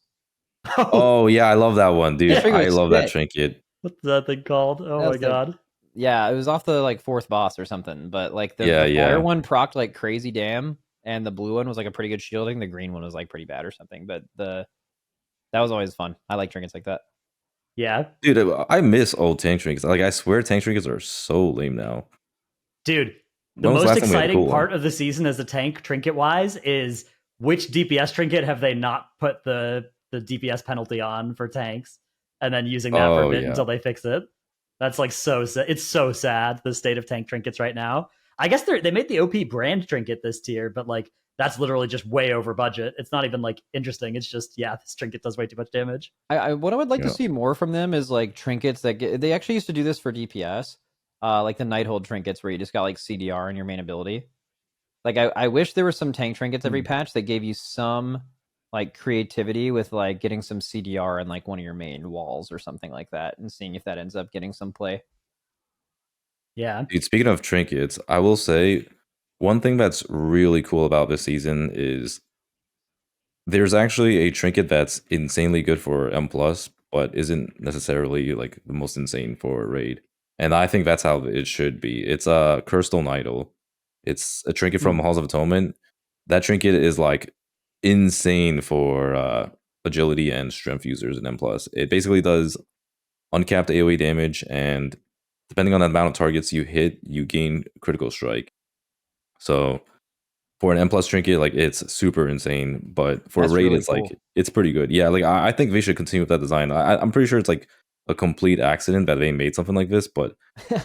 Oh yeah, I love that one, dude. I love that trinket.
What's that thing called? Oh my god.
Yeah, it was off the like 4th boss or something, but like the fire one procced like crazy damn, and the blue one was like a pretty good shielding. The green one was like pretty bad or something, but that was always fun. I like trinkets like that.
Yeah,
dude, I miss old tank trinkets. Like, I swear, tank trinkets are so lame now.
Dude, the most exciting part of the season as a tank trinket wise is which DPS trinket have they not put the DPS penalty on for tanks, and then using that for a bit until they fix it. That's like it's so sad, the state of tank trinkets right now. I guess they made the OP brand trinket this tier, but like that's literally just way over budget. It's not even like interesting. It's just, this trinket does way too much damage.
What I would like to see more from them is like trinkets that they actually used to do this for DPS, like the Nighthold trinkets where you just got like CDR in your main ability. Like, I wish there were some tank trinkets every patch that gave you some like creativity with like getting some CDR in like one of your main walls or something like that, and seeing if that ends up getting some play.
Yeah.
Dude, speaking of trinkets, I will say one thing that's really cool about this season is there's actually a trinket that's insanely good for M+, but isn't necessarily like the most insane for raid. And I think that's how it should be. It's a Curstone Idol. It's a trinket from Halls of Atonement. That trinket is like insane for agility and strength users in M+. It basically does uncapped AoE damage, and depending on the amount of targets you hit, you gain critical strike. So for an M+ trinket, like, it's super insane, but for a raid, really it's cool. Like, it's pretty good. Yeah, like, I think they should continue with that design. I'm pretty sure it's like a complete accident that they made something like this, but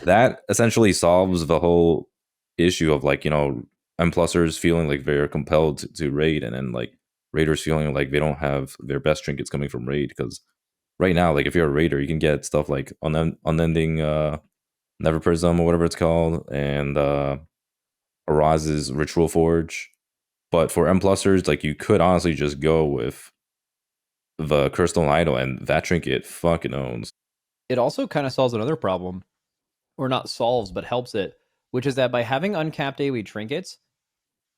that essentially solves the whole issue of like, M+ers feeling like they're compelled to raid, and then like raiders feeling like they don't have their best trinkets coming from raid. Because right now, like, if you're a raider, you can get stuff like unending Never Prism or whatever it's called, and Araz's Ritual Forge. But for M+ers, like, you could honestly just go with the Curstone Idol, and that trinket fucking owns.
It also kind of solves another problem, or not solves, but helps it, which is that by having uncapped AoE trinkets,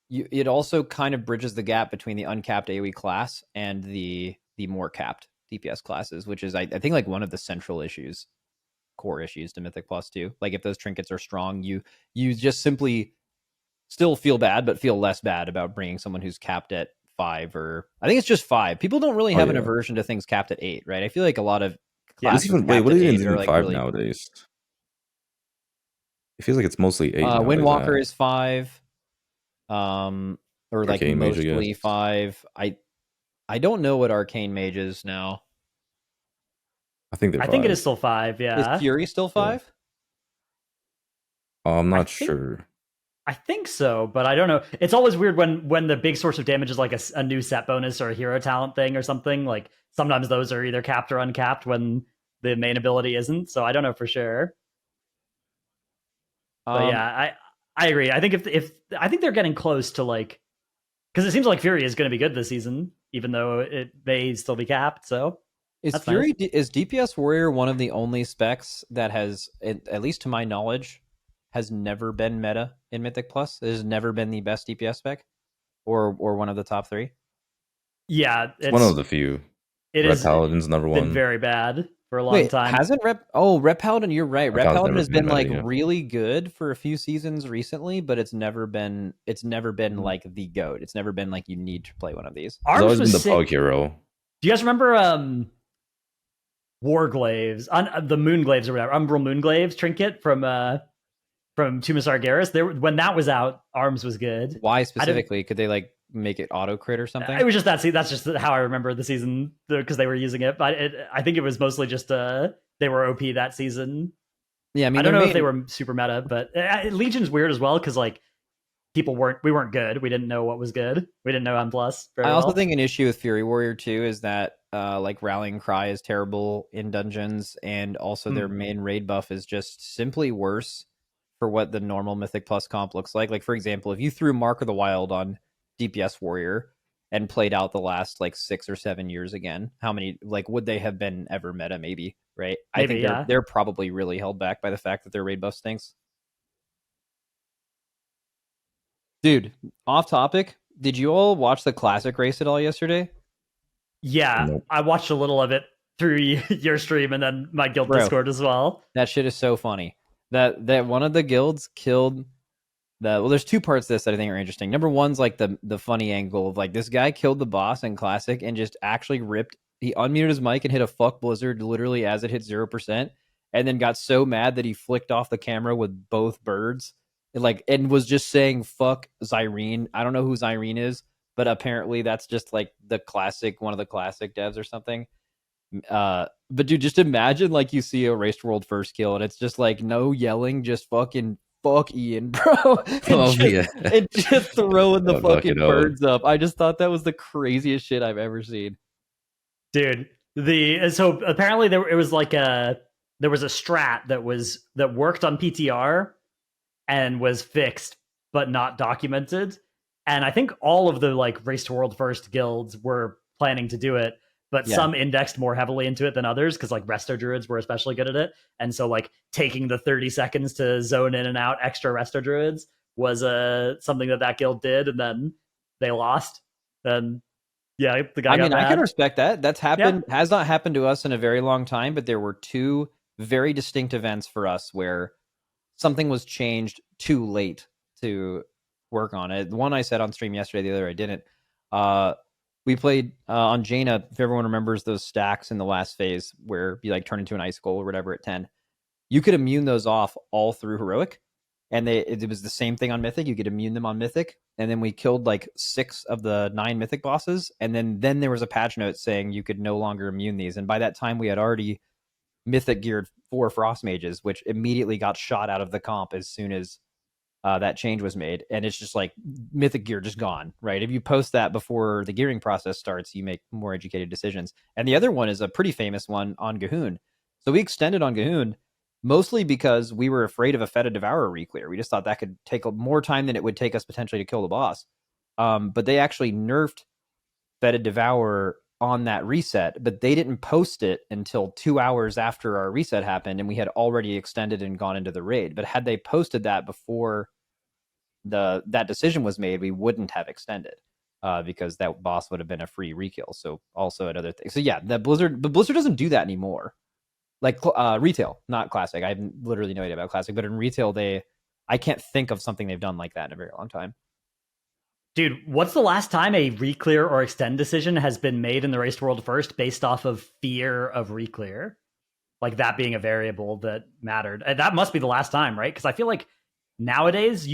it also kind of bridges the gap between the uncapped AoE class and the more capped DPS classes, which is, I think, like one of the central issues, core issues to Mythic Plus too. Like, if those trinkets are strong, you just simply still feel bad, but feel less bad about bringing someone who's capped at 5, or I think it's just 5. People don't really have an aversion to things capped at 8, right? I feel like a lot of classes
what is even like 5 really nowadays? It feels like it's mostly 8
Windwalker is 5. or like
Arcane Mage, I
mostly
guess.
5. I don't know what Arcane Mage is now.
I think they're
I
5.
think it is still 5. Yeah.
Is Fury still 5?
I'm not
think-
sure.
I think so, but I don't know. It's always weird when the big source of damage is like a new set bonus or a hero talent thing or something. Like sometimes those are either capped or uncapped when the main ability isn't. So I don't know for sure. But yeah, I agree. I think if I think they're getting close to like, because it seems like Fury is going to be good this season, even though it may still be capped. So
Is
that's
Fury
nice.
is DPS Warrior one of the only specs that has, at least to my knowledge, has never been meta in Mythic Plus? It has never been the best DPS spec, or one of the top 3.
Yeah,
It's one of the few.
It
Red
has
Paladin's number
been
1.
very bad for a long
Wait,
time.
hasn't Rep Paladin? You're right. Rep
Paladin's
Paladin
never
has
been
been
meta,
like
yeah.
really good for a few seasons recently, but it's never been like the GOAT. It's never been like you need to play one of these.
It's
Arms
always
was
been the
sick.
pug hero.
Do you guys remember Warglaves on the Moonglaves or whatever, Umbral Moonglaves trinket from Tumas Argeris? When that was out, Arms was good.
Why specifically? Could they like make it auto crit or something?
It was just that's just how I remember the season because they were using it. But I think it was mostly just they were OP that season.
Yeah, I mean,
I don't know if they were super meta, but Legion's weird as well because like we weren't good. We didn't know what was good. We didn't know M+.
I also think an issue with Fury Warrior 2 is that like Rallying Cry is terrible in dungeons, and also their main raid buff is just simply worse for what the normal Mythic Plus comp looks like. Like, for example, if you threw Mark of the Wild on DPS Warrior and played out the last like 6 or 7 years again, how many like would they have been ever meta? Maybe, right?
Maybe,
I think they're probably really held back by the fact that their raid buff stinks. Dude, off topic. Did you all watch the classic race at all yesterday?
Yeah,
Nope.
I watched a little of it through your stream and then my guild
Bro,
Discord as well.
That shit is so funny. That one of the guilds killed there's 2 parts to this that I think are interesting. Number one's like the funny angle of like this guy killed the boss in classic and just actually he unmuted his mic and hit a fuck blizzard literally as it hit 0%, and then got so mad that he flicked off the camera with both birds. And was just saying fuck Zyrene. I don't know who Zyrene is, but apparently that's just like one of the classic devs or something. But dude, just imagine like you see a Race World first kill and it's just like no yelling, just fucking fuck Ian, bro. And just throwing the fucking birds up. I just thought that was the craziest shit I've ever seen.
Dude, so apparently there was a strat that worked on PTR and was fixed but not documented, and I think all of the like Race to World First guilds were planning to do it, but some indexed more heavily into it than others because like Resto Druids were especially good at it, and so like taking the 30 seconds to zone in and out extra Resto Druids was something that guild did, and then they lost. Then yeah, the guy.
I can respect that. That's happened. Has not happened to us in a very long time, but there were 2 very distinct events for us where something was changed too late to work on it. One I said on stream yesterday, the other I didn't. We played on Jaina, if everyone remembers those stacks in the last phase where you like turn into an icicle or whatever at 10. You could immune those off all through Heroic, and it was the same thing on Mythic. You could immune them on Mythic, and then we killed like 6 of the 9 Mythic bosses, and then there was a patch note saying you could no longer immune these, and by that time we had already Mythic geared 4 Frost Mages, which immediately got shot out of the comp as soon as that change was made. And it's just like Mythic gear just gone, right? If you post that before the gearing process starts, you make more educated decisions. And the other one is a pretty famous one on Gahoon. So we extended on Gahoon mostly because we were afraid of a Feta Devourer Reclear. We just thought that could take more time than it would take us potentially to kill the boss. But they actually nerfed Feta Devourer on that reset, but they didn't post it until 2 hours after our reset happened, and we had already extended and gone into the raid. But had they posted that before that decision was made, we wouldn't have extended because that boss would have been a free rekill. So also at other things. So yeah, but Blizzard doesn't do that anymore. Like retail, not classic. I have literally no idea about classic, but in retail, I can't think of something they've done like that in a very long time.
Dude, what's the last time a Reclear or Extend decision has been made in the Race to World First based off of fear of Reclear? Like that being a variable that mattered. That must be the last time, right? Because I feel like nowadays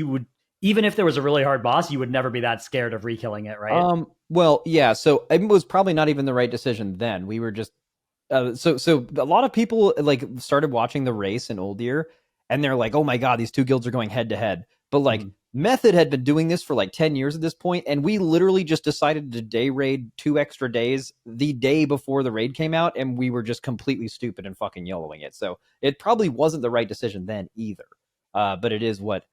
even if there was a really hard boss, you would never be that scared of re-killing it, right?
Well, yeah. So it was probably not even the right decision then. We were just so a lot of people like started watching the race in Old Year, and they're like, "Oh my god, these two guilds are going head to head." But like Method had been doing this for like 10 years at this point, and we literally just decided to day raid 2 extra days the day before the raid came out, and we were just completely stupid and fucking YOLOing it. So it probably wasn't the right decision then either. But it is what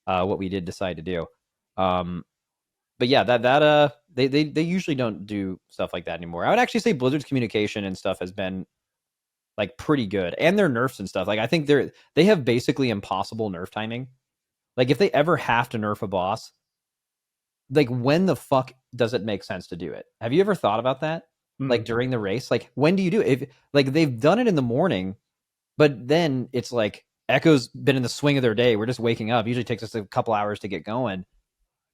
we did decide to do. But yeah, they usually don't do stuff like that anymore. I would actually say Blizzard's communication and stuff has been like pretty good, and their nerfs and stuff. Like I think they have basically impossible nerf timing. Like if they ever have to nerf a boss, like when the fuck does it make sense to do it? Have you ever thought about that? Like during the race, like when do you do it? If like they've done it in the morning, but then it's like Echo's been in the swing of their day. We're just waking up. It usually takes us a couple hours to get going.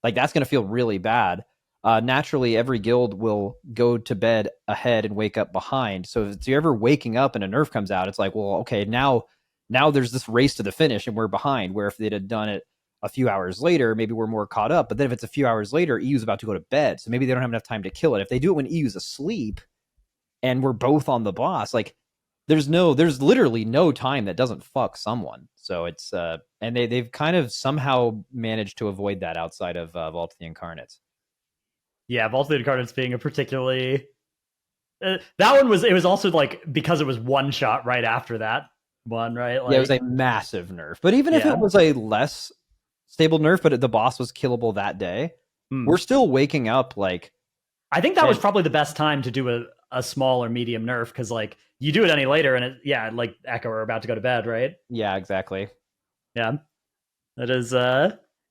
Like that's going to feel really bad. Naturally, every guild will go to bed ahead and wake up behind. So if you're ever waking up and a nerf comes out, it's like, well, okay, now there's this race to the finish and we're behind. Where if they'd have done it a few hours later, maybe we're more caught up. But then if it's a few hours later, EU's about to go to bed. So maybe they don't have enough time to kill it. If they do it when EU's asleep and we're both on the boss, like there's literally no time that doesn't fuck someone. So it's and they've kind of somehow managed to avoid that outside of Vault of the Incarnates.
Yeah, Vault of the Incarnates being a particularly that one was, it was also like because it was one shot right after that one, right? Like,
yeah, it was a massive nerf. But even if it was a less stable nerf, but the boss was killable that day, we're still waking up like.
I think that was probably the best time to do a small or medium nerf, because like you do it any later and like Echo are about to go to bed, right?
Yeah, exactly.
Yeah, that is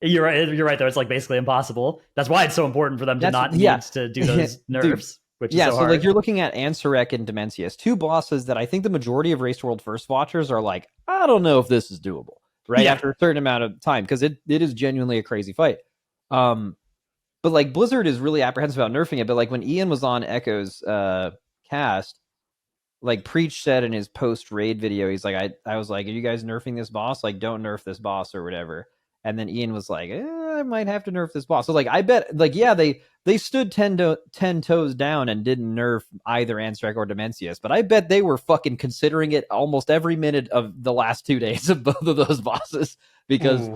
you're right though. It's like basically impossible. That's why it's so important for them to not need to do those nerfs. Which is so hard.
Like you're looking at Ansurek and Demencius, two bosses that I think the majority of Race to World First watchers are like, I don't know if this is doable, right? After a certain amount of time, because it is genuinely a crazy fight. But like Blizzard is really apprehensive about nerfing it. But like when Ian was on Echo's cast, like Preach said in his post raid video, he's like, I was like, are you guys nerfing this boss? Like, don't nerf this boss or whatever. And then Ian was like, I might have to nerf this boss. So like, I bet like, yeah, they stood 10 toes down and didn't nerf either Ansurek or Demencius, but I bet they were fucking considering it almost every minute of the last 2 days of both of those bosses because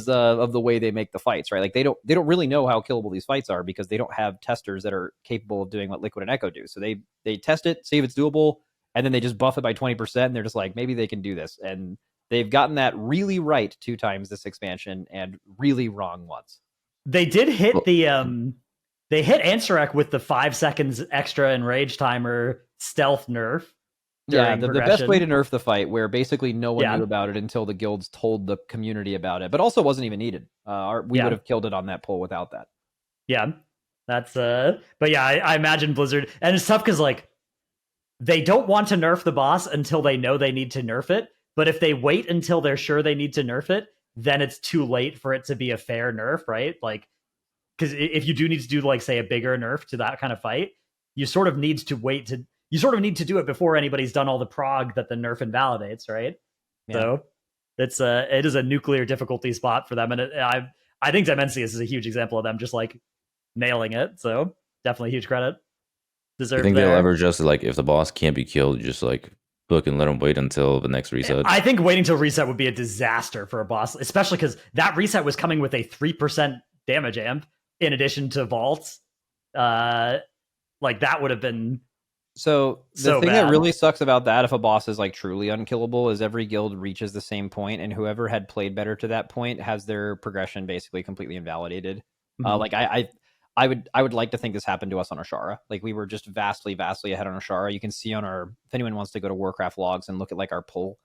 of the way they make the fights, right? Like they don't really know how killable these fights are because they don't have testers that are capable of doing what Liquid and Echo do. So they test it, see if it's doable, and then they just buff it by 20%, and they're just like, maybe they can do this. And they've gotten that really right 2 times this expansion and really wrong once.
They did hit they hit Ansurek with the 5 seconds extra enrage timer stealth nerf.
Yeah, the best way to nerf the fight, where basically no one knew about it until the guilds told the community about it, but also wasn't even needed. We would have killed it on that pull without that.
Yeah, that's but yeah, I imagine Blizzard, and it's tough because like they don't want to nerf the boss until they know they need to nerf it. But if they wait until they're sure they need to nerf it, then it's too late for it to be a fair nerf, right? Like, because if you do need to do like say a bigger nerf to that kind of fight, you sort of need to do it before anybody's done all the prog that the nerf invalidates, right? Yeah. So it is a nuclear difficulty spot for them, and I think Demencius is a huge example of them just like nailing it. So definitely huge credit.
I think they'll ever just like if the boss can't be killed, just like book and let them wait until the next reset.
I think waiting till reset would be a disaster for a boss, especially because that reset was coming with a 3% damage amp in addition to vaults. Like that would have been.
So the thing that really sucks about that, if a boss is like truly unkillable, is every guild reaches the same point, and whoever had played better to that point has their progression basically completely invalidated. Like I would like to think this happened to us on Ashara. Like we were just vastly ahead on Ashara. You can see on our, if anyone wants to go to Warcraft logs and look at like our pull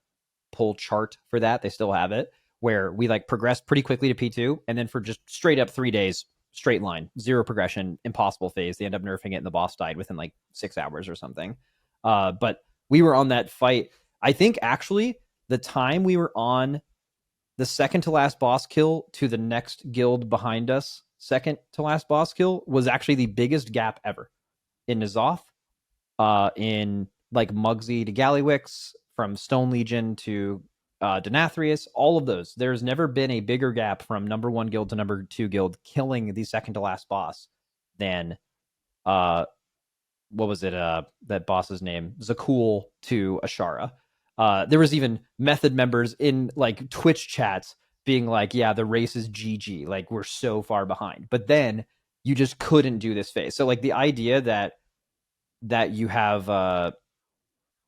chart for that, they still have it, where we like progressed pretty quickly to P2, and then for just straight up 3 days, straight line, 0 progression, impossible phase. They end up nerfing it and the boss died within like 6 hours or something. But we were on that fight. I think actually the time we were on the second to last boss kill to the next guild behind us, second to last boss kill, was actually the biggest gap ever in N'Zoth, in like Mugsy to Gallywix, from Stone Legion to Denathrius, all of those. There's never been a bigger gap from number 1 guild to number 2 guild killing the second to last boss than what was it? That boss's name, Zakul to Ashara. There was even Method members in like Twitch chats being like, "Yeah, the race is GG. Like we're so far behind." But then you just couldn't do this phase. So like the idea that you have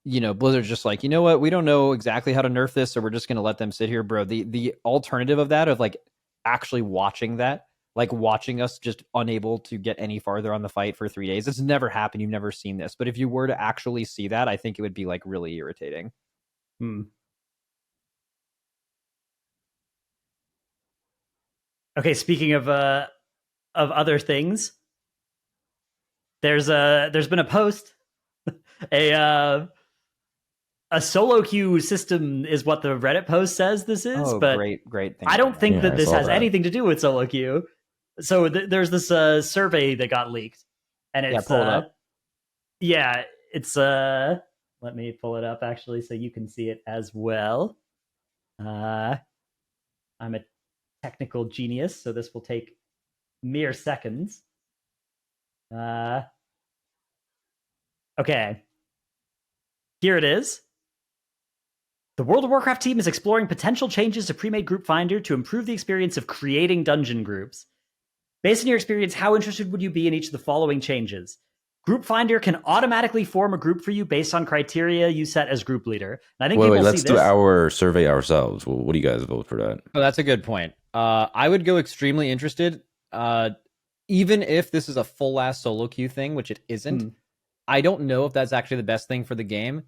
Blizzard's just like, you know what, we don't know exactly how to nerf this, so we're just gonna let them sit here, bro. The alternative of that, of like actually watching that, like watching us just unable to get any farther on the fight for 3 days, it's never happened. You've never seen this, but if you were to actually see that, I think it would be like really irritating.
Okay, speaking of other things, there's been a post, a solo queue system is what the Reddit post says this is, but
great thing.
I don't think that this has anything to do with solo queue. So there's this survey that got leaked, and it's
pull it up.
Yeah, it's let me pull it up actually so you can see it as well. I'm a technical genius, so this will take mere seconds. Okay. Here it is. The World of Warcraft team is exploring potential changes to pre-made Group Finder to improve the experience of creating dungeon groups. Based on your experience, how interested would you be in each of the following changes? Group Finder can automatically form a group for you based on criteria you set as group leader. And I think
let's do our survey ourselves. Well, what do you guys vote for that?
Oh, that's a good point. I would go extremely interested. Even if this is a full-ass solo queue thing, which it isn't, I don't know if that's actually the best thing for the game.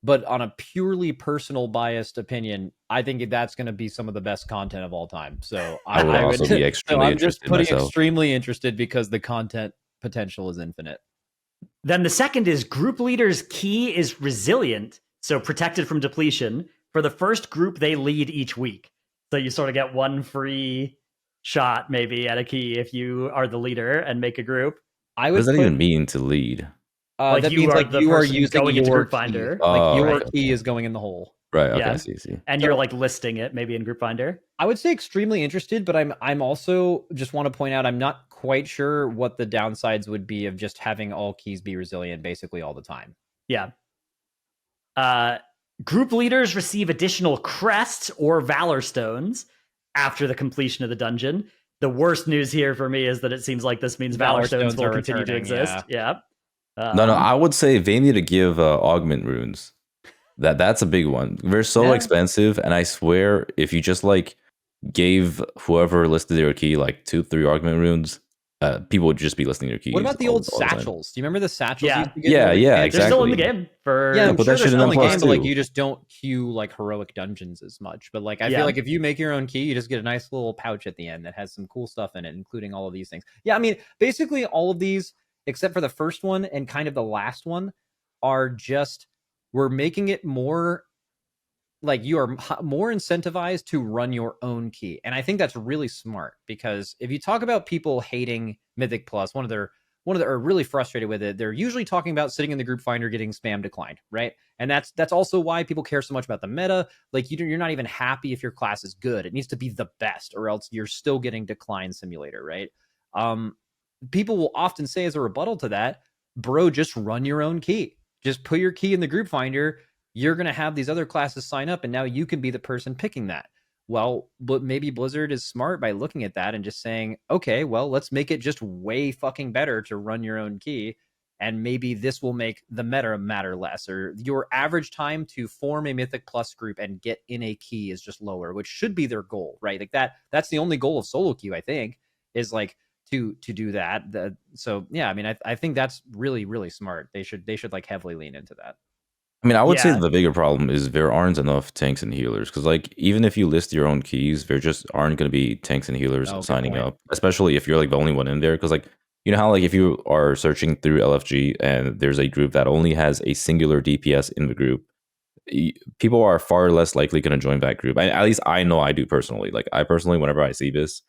But on a purely personal biased opinion, I think that's going to be some of the best content of all time. So I would also be extremely interested. I'm just putting extremely interested because the content potential is infinite.
Then the second is group leader's key is resilient, so protected from depletion, for the first group they lead each week. So you sort of get one free shot maybe at a key if you are the leader and make a group.
What does that even mean to lead?
Like that means like you are using going into Group Finder. Like your key is going in the hole.
Right. Okay. Yeah. I see.
And you're like listing it maybe in Group Finder.
I would say extremely interested, but I'm also just want to point out I'm not quite sure what the downsides would be of just having all keys be resilient basically all the time.
Yeah. Group leaders receive additional crests or valor stones after the completion of the dungeon. The worst news here for me is that it seems like this means valor stones will continue to exist. Yeah.
No, I would say they need to give augment runes. That's a big one. They're so expensive, and I swear if you just like gave whoever listed their key like 2-3 augment runes, people would just be listing their keys.
What about the old satchels? Do you remember the satchels?
Yeah,
exactly.
They're still in the game.
I'm sure they're still in the game, but like you just don't queue like heroic dungeons as much. But like I feel like if you make your own key, you just get a nice little pouch at the end that has some cool stuff in it, including all of these things. Yeah, I mean, basically all of these, except for the first one and kind of the last one, are just, we're making it more like you are more incentivized to run your own key. And I think that's really smart, because if you talk about people hating Mythic Plus, one of their are really frustrated with it, they're usually talking about sitting in the Group Finder getting spam declined, right? And that's also why people care so much about the meta. Like you're not even happy if your class is good. It needs to be the best, or else you're still getting decline simulator, right? People will often say as a rebuttal to that, bro, just run your own key. Just put your key in the Group Finder. You're going to have these other classes sign up, and now you can be the person picking that. Well, but maybe Blizzard is smart by looking at that and just saying, okay, well, let's make it just way fucking better to run your own key. And maybe this will make the meta matter less, or your average time to form a Mythic Plus group and get in a key is just lower, which should be their goal, right? Like that's the only goal of SoloQ, I think, is like to do that. So yeah, I mean, I think that's really, really smart. They should like heavily lean into that.
I mean, I would say the bigger problem is there aren't enough tanks and healers, because like even if you list your own keys, there just aren't going to be tanks and healers signing up, especially if you're like the only one in there. Because like, you know how like if you are searching through LFG and there's a group that only has a singular DPS in the group, people are far less likely going to join that group. At least I know I do personally. Like I personally, whenever I see this,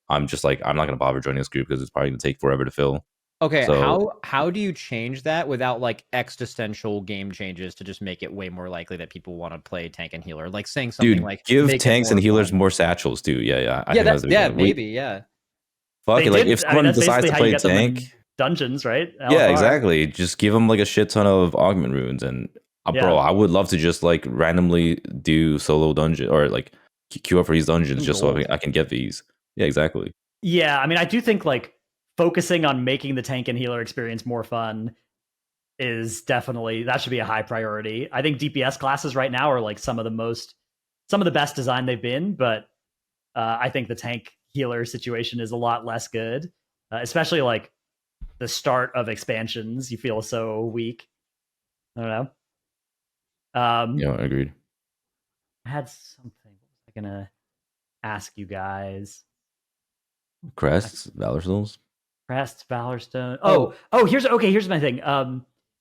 I'm just like, I'm not going to bother joining this group because it's probably going to take forever to fill.
Okay,
So,
how do you change that without like existential game changes to just make it way more likely that people want to play tank and healer? Like saying something
dude,
like
give
make it
tanks and
more
healers
fun.
more satchels too. Yeah, I
Yeah,
think that's
that's
the reason.
maybe, yeah.
Fuck
They
it. Like if
did. I mean,
someone
that's
decides
basically
to
how you
play
get them
tank,
in dungeons, right?
yeah,
LFR.
exactly. Just give them like a shit ton of augment runes, and bro,
Yeah.
I would love to just like randomly do solo dungeon or like queue up for these dungeons just so
Gold.
I can get these. Yeah, exactly.
Yeah, I mean, I do think like focusing on making the tank and healer experience more fun is definitely that should be a high priority. I think DPS classes right now are like some of the best design they've been, but I think the tank healer situation is a lot less good, especially like the start of expansions. You feel so weak. I don't know.
Yeah, agreed.
I had something. What was I gonna ask you guys?
Crests, Valor Souls.
Crest, Valorstone.
Oh.
Here's my thing.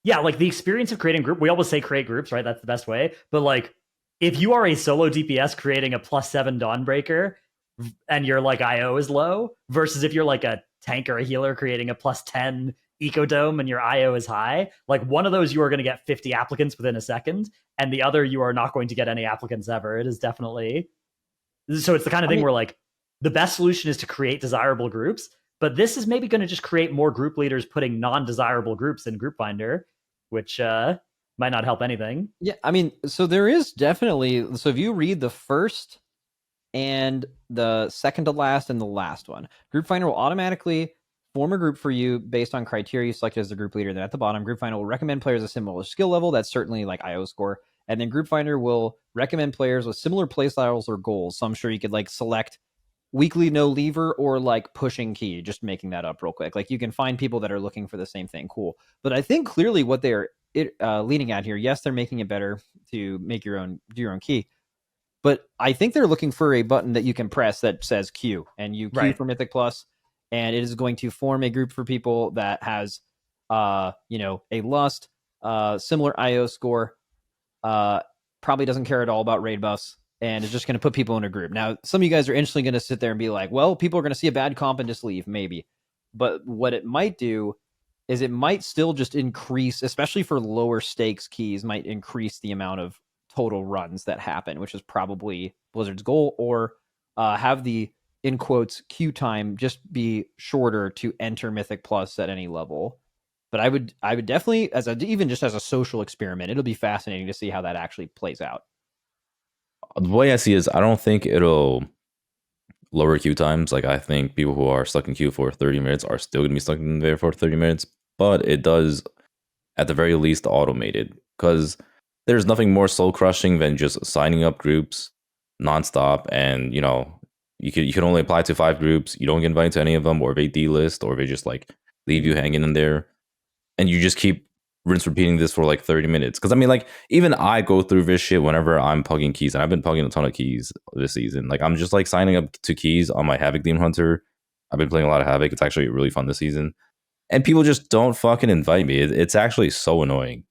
Yeah, like the experience of creating group. We always say create groups, right? That's the best way. But like, if you are a solo DPS creating a +7 Dawnbreaker, and your like IO is low, versus if you're like a tank or a healer creating a +10 Ecodome and your IO is high, like one of those you are going to get 50 applicants within a second, and the other you are not going to get any applicants ever. It is definitely so. It's the kind of thing where like the best solution is to create desirable groups, but this is maybe going to just create more group leaders putting non-desirable groups in Group Finder, which might not help anything.
Yeah, I mean, so there is definitely, so if you read the first and the second to last and the last one, Group Finder will automatically form a group for you based on criteria you selected as the group leader. Then at the bottom, Group Finder will recommend players of similar skill level. That's certainly like IO score. And then Group Finder will recommend players with similar playstyles or goals. So I'm sure you could like select weekly no lever or like pushing key, just making that up real quick. Like you can find people that are looking for the same thing. Cool. But I think clearly what they're leaning at here, yes, they're making it better to make do your own key. But I think they're looking for a button that you can press that says queue, and you queue for Mythic Plus, and it is going to form a group for people that has, a lust, similar IO score, probably doesn't care at all about raid buffs, and is just going to put people in a group. Now, some of you guys are instantly going to sit there and be like, well, people are going to see a bad comp and just leave, maybe. But what it might do is it might still just increase, especially for lower stakes keys, might increase the amount of total runs that happen, which is probably Blizzard's goal, or have the, in quotes, queue time just be shorter to enter Mythic Plus at any level. But I would definitely, even just as a social experiment, it'll be fascinating to see how that actually plays out.
The way I see it is, I don't think it'll lower queue times. Like, I think people who are stuck in queue for 30 minutes are still going to be stuck in there for 30 minutes. But it does, at the very least, automate it. Because there's nothing more soul crushing than just signing up groups nonstop. And, you can only apply to 5 groups. You don't get invited to any of them, or they delist, or they just like leave you hanging in there. And you just keep rinse repeating this for like 30 minutes. Because I mean, like, even I go through this shit whenever I'm pugging keys, and I've been pugging a ton of keys this season. Like, I'm just like signing up to keys on my Havoc Demon Hunter. I've been playing a lot of Havoc. It's actually really fun this season. And people just don't fucking invite me. It's actually so annoying.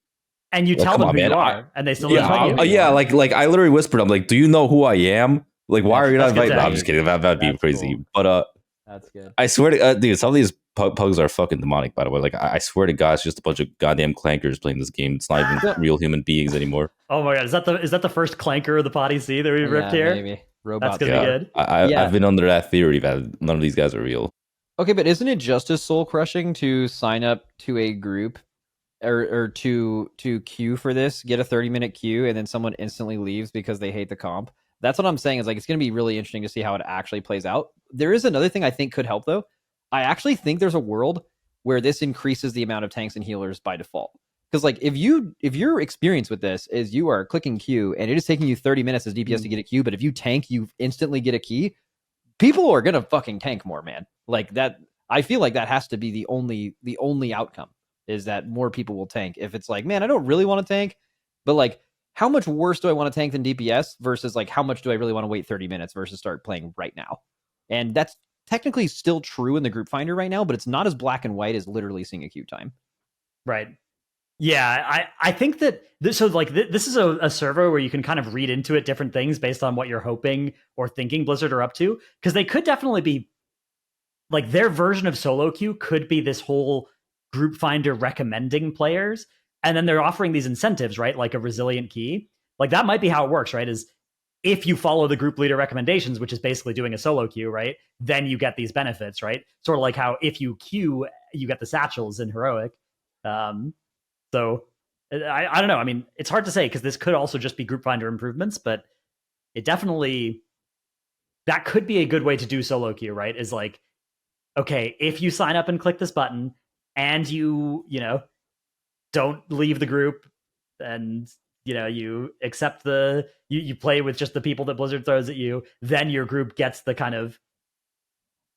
And you tell them who you are, and they still don't invite you.
Yeah, like I literally whispered, I'm like, do you know who I am? Like, why are you not inviting me? I'm just kidding. That'd be crazy.
Cool.
But
that's good.
I swear to dude, some of these pugs are fucking demonic, by the way. Like, I swear to God, it's just a bunch of goddamn clankers playing this game. It's not even real human beings anymore.
Oh my God, is that the first clanker of the PoddyC that we ripped here?
Maybe. Robots.
That's gonna be good.
I've been under that theory that none of these guys are real.
Okay, but isn't it just as soul crushing to sign up to a group or to queue for this, get a 30-minute queue, and then someone instantly leaves because they hate the comp? That's what I'm saying, is like it's going to be really interesting to see how it actually plays out. There is another thing I think could help, though. I actually think there's a world where this increases the amount of tanks and healers by default. Because like if your experience with this is you are clicking queue and it is taking you 30 minutes as DPS to get a queue, but if you tank, you instantly get a key, people are gonna fucking tank more, man. Like that, I feel like that has to be the only outcome, is that more people will tank. If it's like, man, I don't really want to tank, but like, how much worse do I want to tank than DPS versus like how much do I really want to wait 30 minutes versus start playing right now? And that's technically still true in the group finder right now, but it's not as black and white as literally seeing a queue time.
Right. Yeah, I think that this is a server where you can kind of read into it different things based on what you're hoping or thinking Blizzard are up to, because they could definitely be like, their version of SoloQ could be this whole group finder recommending players, and then they're offering these incentives, right? Like a resilient key. Like that might be how it works, right? Is if you follow the group leader recommendations, which is basically doing a solo queue, right? Then you get these benefits, right? Sort of like how if you queue, you get the satchels in heroic. So I don't know. I mean, it's hard to say because this could also just be group finder improvements, but it definitely, that could be a good way to do solo queue, right? Is like, okay, if you sign up and click this button and you don't leave the group and you accept you play with just the people that Blizzard throws at you, then your group gets the kind of,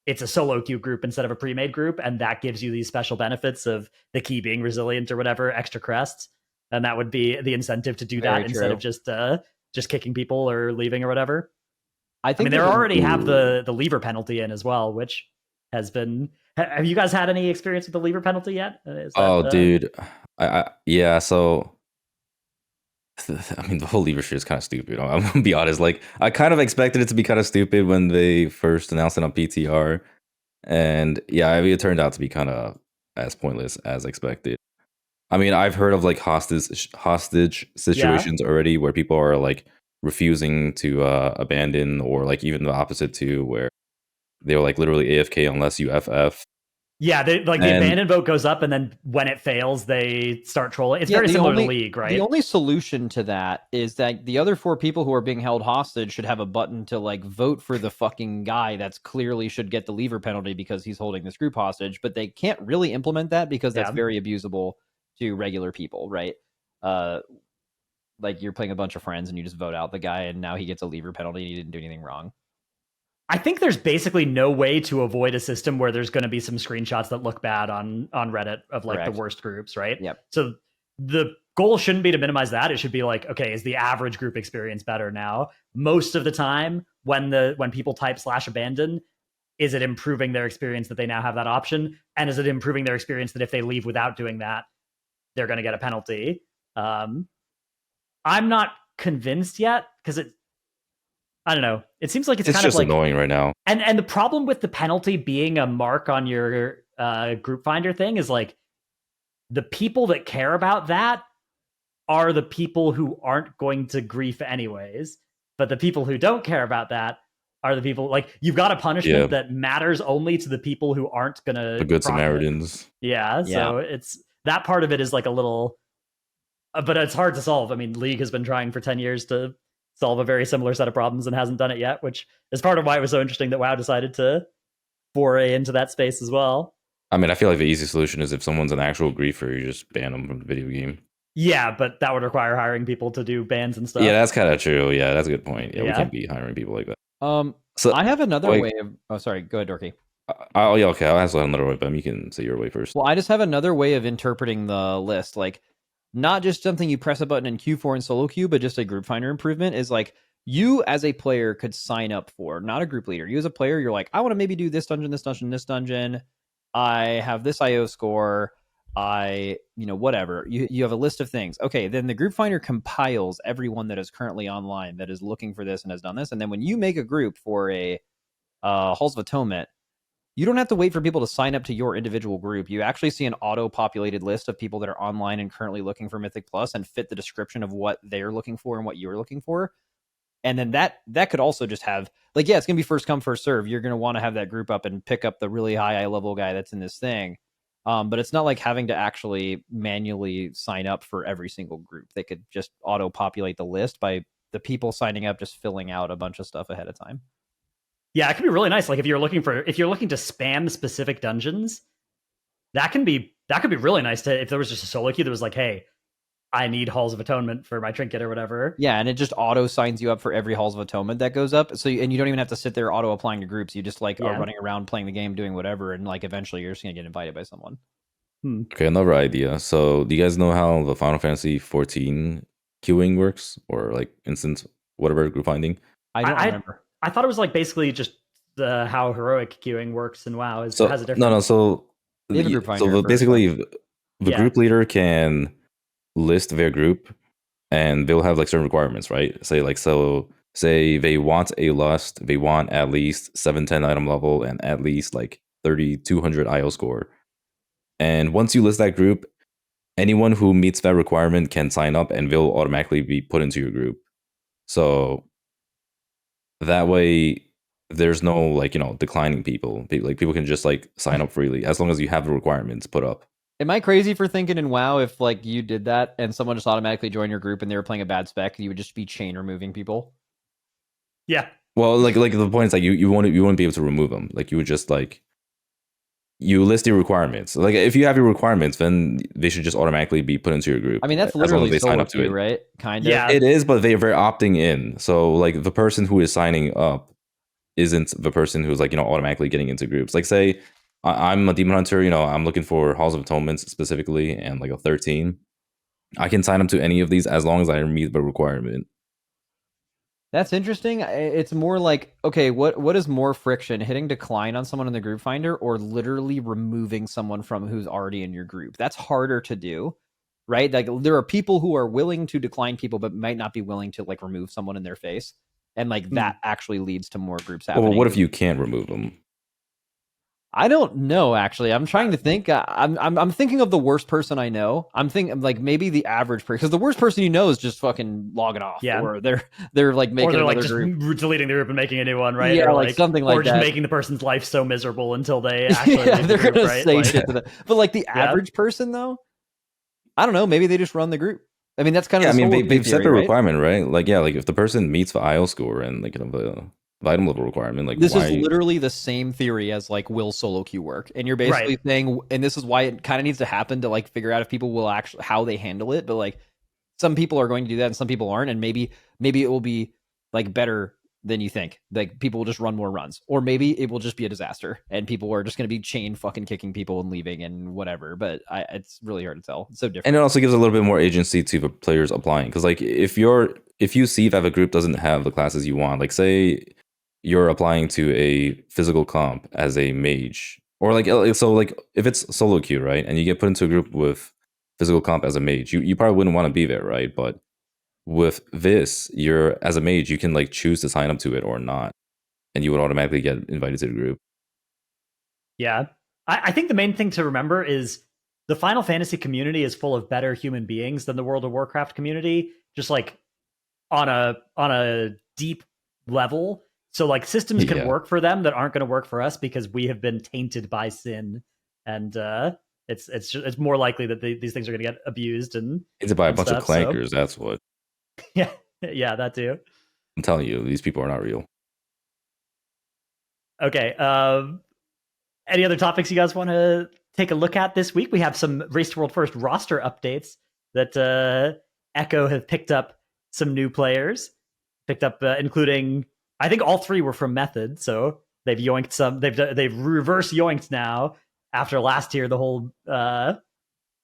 it's a solo queue group instead of a pre-made group, and that gives you these special benefits of the key being resilient or whatever, extra crests, and that would be the incentive to do that instead of just kicking people or leaving or whatever. I mean, they already have the lever penalty in as well, which has been. Have you guys had any experience with the lever penalty yet?
Dude, yeah. So, I mean, the whole lever shit is kind of stupid. I'm gonna be honest. Like, I kind of expected it to be kind of stupid when they first announced it on PTR, and yeah, I mean, it turned out to be kind of as pointless as expected. I mean, I've heard of like hostage situations already where people are like refusing to abandon, or like even the opposite too, where they were like literally AFK unless you FF.
Yeah, the abandon vote goes up, and then when it fails, they start trolling. It's very similar to League, right?
The only solution to that is that the other 4 people who are being held hostage should have a button to like vote for the fucking guy that's clearly should get the lever penalty because he's holding this group hostage, but they can't really implement that because that's very abusable to regular people, right? Like you're playing a bunch of friends and you just vote out the guy and now he gets a lever penalty and he didn't do anything wrong.
I think there's basically no way to avoid a system where there's going to be some screenshots that look bad on Reddit of like the worst groups, right?
Yep.
So the goal shouldn't be to minimize that. It should be like, okay, is the average group experience better now? Most of the time when people type /abandon, is it improving their experience that they now have that option? And is it improving their experience that if they leave without doing that, they're going to get a penalty? I'm not convinced yet because I don't know. It seems like it's kind
just
of like
annoying right now.
And the problem with the penalty being a mark on your group finder thing is like the people that care about that are the people who aren't going to grief anyways. But the people who don't care about that are the people, like, you've got a punishment that matters only to the people who aren't going to.
The Good Samaritans.
Yeah. So it's that part of it is like a little, but it's hard to solve. I mean, League has been trying for 10 years to solve a very similar set of problems and hasn't done it yet, which is part of why it was so interesting that WoW decided to foray into that space as well.
I mean, I feel like the easy solution is if someone's an actual griefer, you just ban them from the video game.
Yeah, but that would require hiring people to do bans and stuff.
Yeah, that's kind of true. Yeah, that's a good point. Yeah, we can't be hiring people like that.
So I have another way of... Oh, sorry. Go ahead, Dorki.
Yeah, okay. I'll ask another way, but you can say your way first.
Well, I just have another way of interpreting the list. Like, not just something you press a button in Q4 and SoloQ, but just a group finder improvement is like, you as a player could sign up for, not a group leader. You as a player, you're like, I want to maybe do this dungeon, this dungeon, this dungeon. I have this IO score. Whatever. You have a list of things. Okay, then the group finder compiles everyone that is currently online that is looking for this and has done this. And then when you make a group for a Halls of Atonement, you don't have to wait for people to sign up to your individual group. You actually see an auto-populated list of people that are online and currently looking for Mythic Plus and fit the description of what they're looking for and what you're looking for. And then that could also just have, like, yeah, it's going to be first come, first serve. You're going to want to have that group up and pick up the really high level guy that's in this thing. But it's not like having to actually manually sign up for every single group. They could just auto-populate the list by the people signing up just filling out a bunch of stuff ahead of time.
Yeah, it can be really nice. Like if you're looking to spam specific dungeons, that could be really nice to, if there was just a solo queue that was like, hey, I need Halls of Atonement for my trinket or whatever.
Yeah, and it just auto signs you up for every Halls of Atonement that goes up. So and you don't even have to sit there auto applying to groups. You just are running around playing the game, doing whatever, and like eventually you're just gonna get invited by someone.
Okay, another idea. So do you guys know how the Final Fantasy 14 queuing works, or like instance whatever group finding?
I don't remember.
I thought it was like basically just how heroic queuing works in WoW. Has a different.
No. So basically, the group leader can list their group, and they'll have like certain requirements, right? Say they want a lust, they want at least 710 item level and at least like 3200 IO score. And once you list that group, anyone who meets that requirement can sign up and they'll automatically be put into your group. So that way there's no like, declining people. Like people can just like sign up freely as long as you have the requirements put up.
Am I crazy for thinking in WoW if like you did that and someone just automatically joined your group and they were playing a bad spec, you would just be chain removing people?
Yeah.
Well, like the point is like you wouldn't be able to remove them. Like you would just like you list your requirements. Like if you have your requirements, then they should just automatically be put into your group.
I mean, that's literally they sign up to it, right? Kind of.
Yeah,
it is, but they're opting in. So like the person who is signing up isn't the person who's like automatically getting into groups. Like say I'm a demon hunter, I'm looking for Halls of Atonements specifically and like a 13. I can sign up to any of these as long as I meet the requirement.
That's interesting. It's more like, okay, what is more friction, hitting decline on someone in the group finder or literally removing someone from who's already in your group? That's harder to do, right? Like there are people who are willing to decline people, but might not be willing to like remove someone in their face. And like that actually leads to more groups happening.
Well, what if you can't remove them?
I don't know, actually. I'm trying to think. I'm thinking of the worst person I know. I'm thinking like maybe the average person, because the worst person you know is just fucking logging off.
Yeah.
Or they're like making
another
like
just
group.
deleting the group and making a new one, right?
Yeah,
or
like something like
or just
that.
making the person's life so miserable until they actually leave
they're
the group,
gonna
right?
say shit to them. But like the
Yeah.
average person though, I don't know. Maybe they just run the group. I mean, that's kind of
they've set the
right?
requirement, right? Like like if the person meets the IO score and like the item level requirement, like
this
why...
is literally the same theory as like will SoloQ work, and you're basically saying, and this is why it kind of needs to happen to like figure out if people will actually how they handle it. But like some people are going to do that and some people aren't, and maybe it will be like better than you think. Like people will just run more runs, or maybe it will just be a disaster and people are just going to be chain fucking kicking people and leaving and whatever. But it's really hard to tell. It's so different,
and it also gives a little bit more agency to the players applying, because like if you see that the group doesn't have the classes you want, like say you're applying to a physical comp as a mage, or like so like if it's SoloQ, right, and you get put into a group with physical comp as a mage, you probably wouldn't want to be there, right? But with this, you're as a mage, you can like choose to sign up to it or not, and you would automatically get invited to the group.
Yeah, I think the main thing to remember is the Final Fantasy community is full of better human beings than the World of Warcraft community, just like on a deep level. So like systems can work for them that aren't going to work for us because we have been tainted by sin, and it's more likely that these things are going to get abused and
it's by a bunch of clankers. So. That's what.
Yeah, that too.
I'm telling you, these people are not real.
Okay. Any other topics you guys want to take a look at this week? We have some Race to World First roster updates that Echo have picked up some new players, including. I think all three were from Method, so they've yoinked some. They've reverse yoinked now. After last year, the whole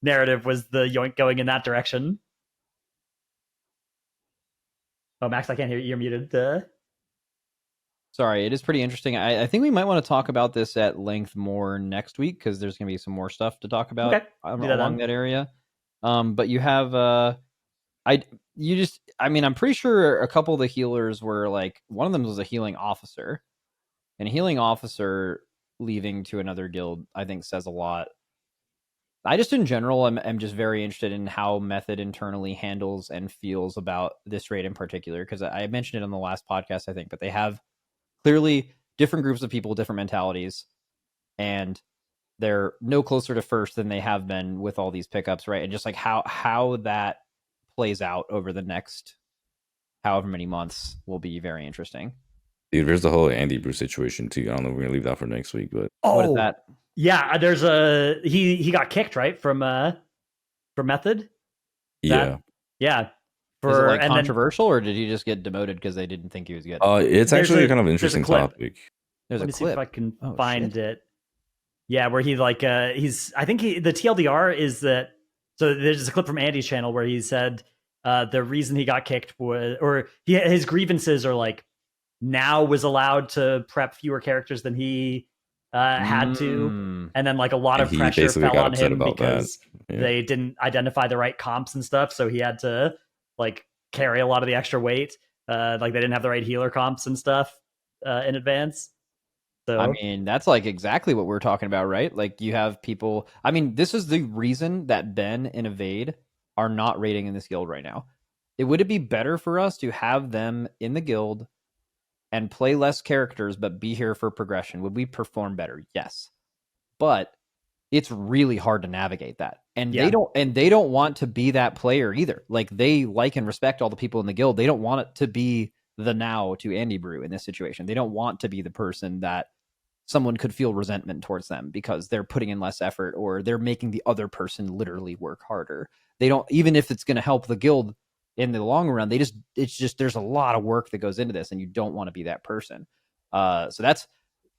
narrative was the yoink going in that direction. Oh, Max, I can't hear you. You're muted.
Sorry, it is pretty interesting. I think we might want to talk about this at length more next week because there's going to be some more stuff to talk about along that area. But you have I'm pretty sure a couple of the healers were like, one of them was a healing officer, and a healing officer leaving to another guild, I think says a lot. I just in general am just very interested in how Method internally handles and feels about this raid in particular, because I mentioned it on the last podcast, I think, but they have clearly different groups of people, different mentalities, and they're no closer to first than they have been with all these pickups, right? And just like how that plays out over the next however many months will be very interesting.
Dude, there's the whole Andy Bruce situation too. I don't know if we're gonna leave that for next week, but
what is that?
Yeah, there's he got kicked, right, from Method.
Yeah.
Is it like controversial, or did he just get demoted because they didn't think he was good?
It's actually kind of an interesting topic.
Let me see if I can find it. Yeah, where he like he's. I think the TLDR is that. So there's a clip from Andy's channel where he said the reason he got kicked was, or his grievances are like now was allowed to prep fewer characters than he had to, and then like a lot of pressure fell on him because they didn't identify the right comps and stuff, so he had to like carry a lot of the extra weight. Like they didn't have the right healer comps and stuff in advance. So
I mean, that's like exactly what we're talking about, right? Like you have people. I mean, this is the reason that Ben and Evade are not raiding in this guild right now. Would it be better for us to have them in the guild and play less characters, but be here for progression? Would we perform better? Yes, but it's really hard to navigate that, and they don't want to be that player either. Like they like and respect all the people in the guild. They don't want it to be the now to Andy Brew in this situation. They don't want to be the person that someone could feel resentment towards them because they're putting in less effort or they're making the other person literally work harder. They don't, even if it's going to help the guild in the long run, it's just, there's a lot of work that goes into this and you don't want to be that person. So that's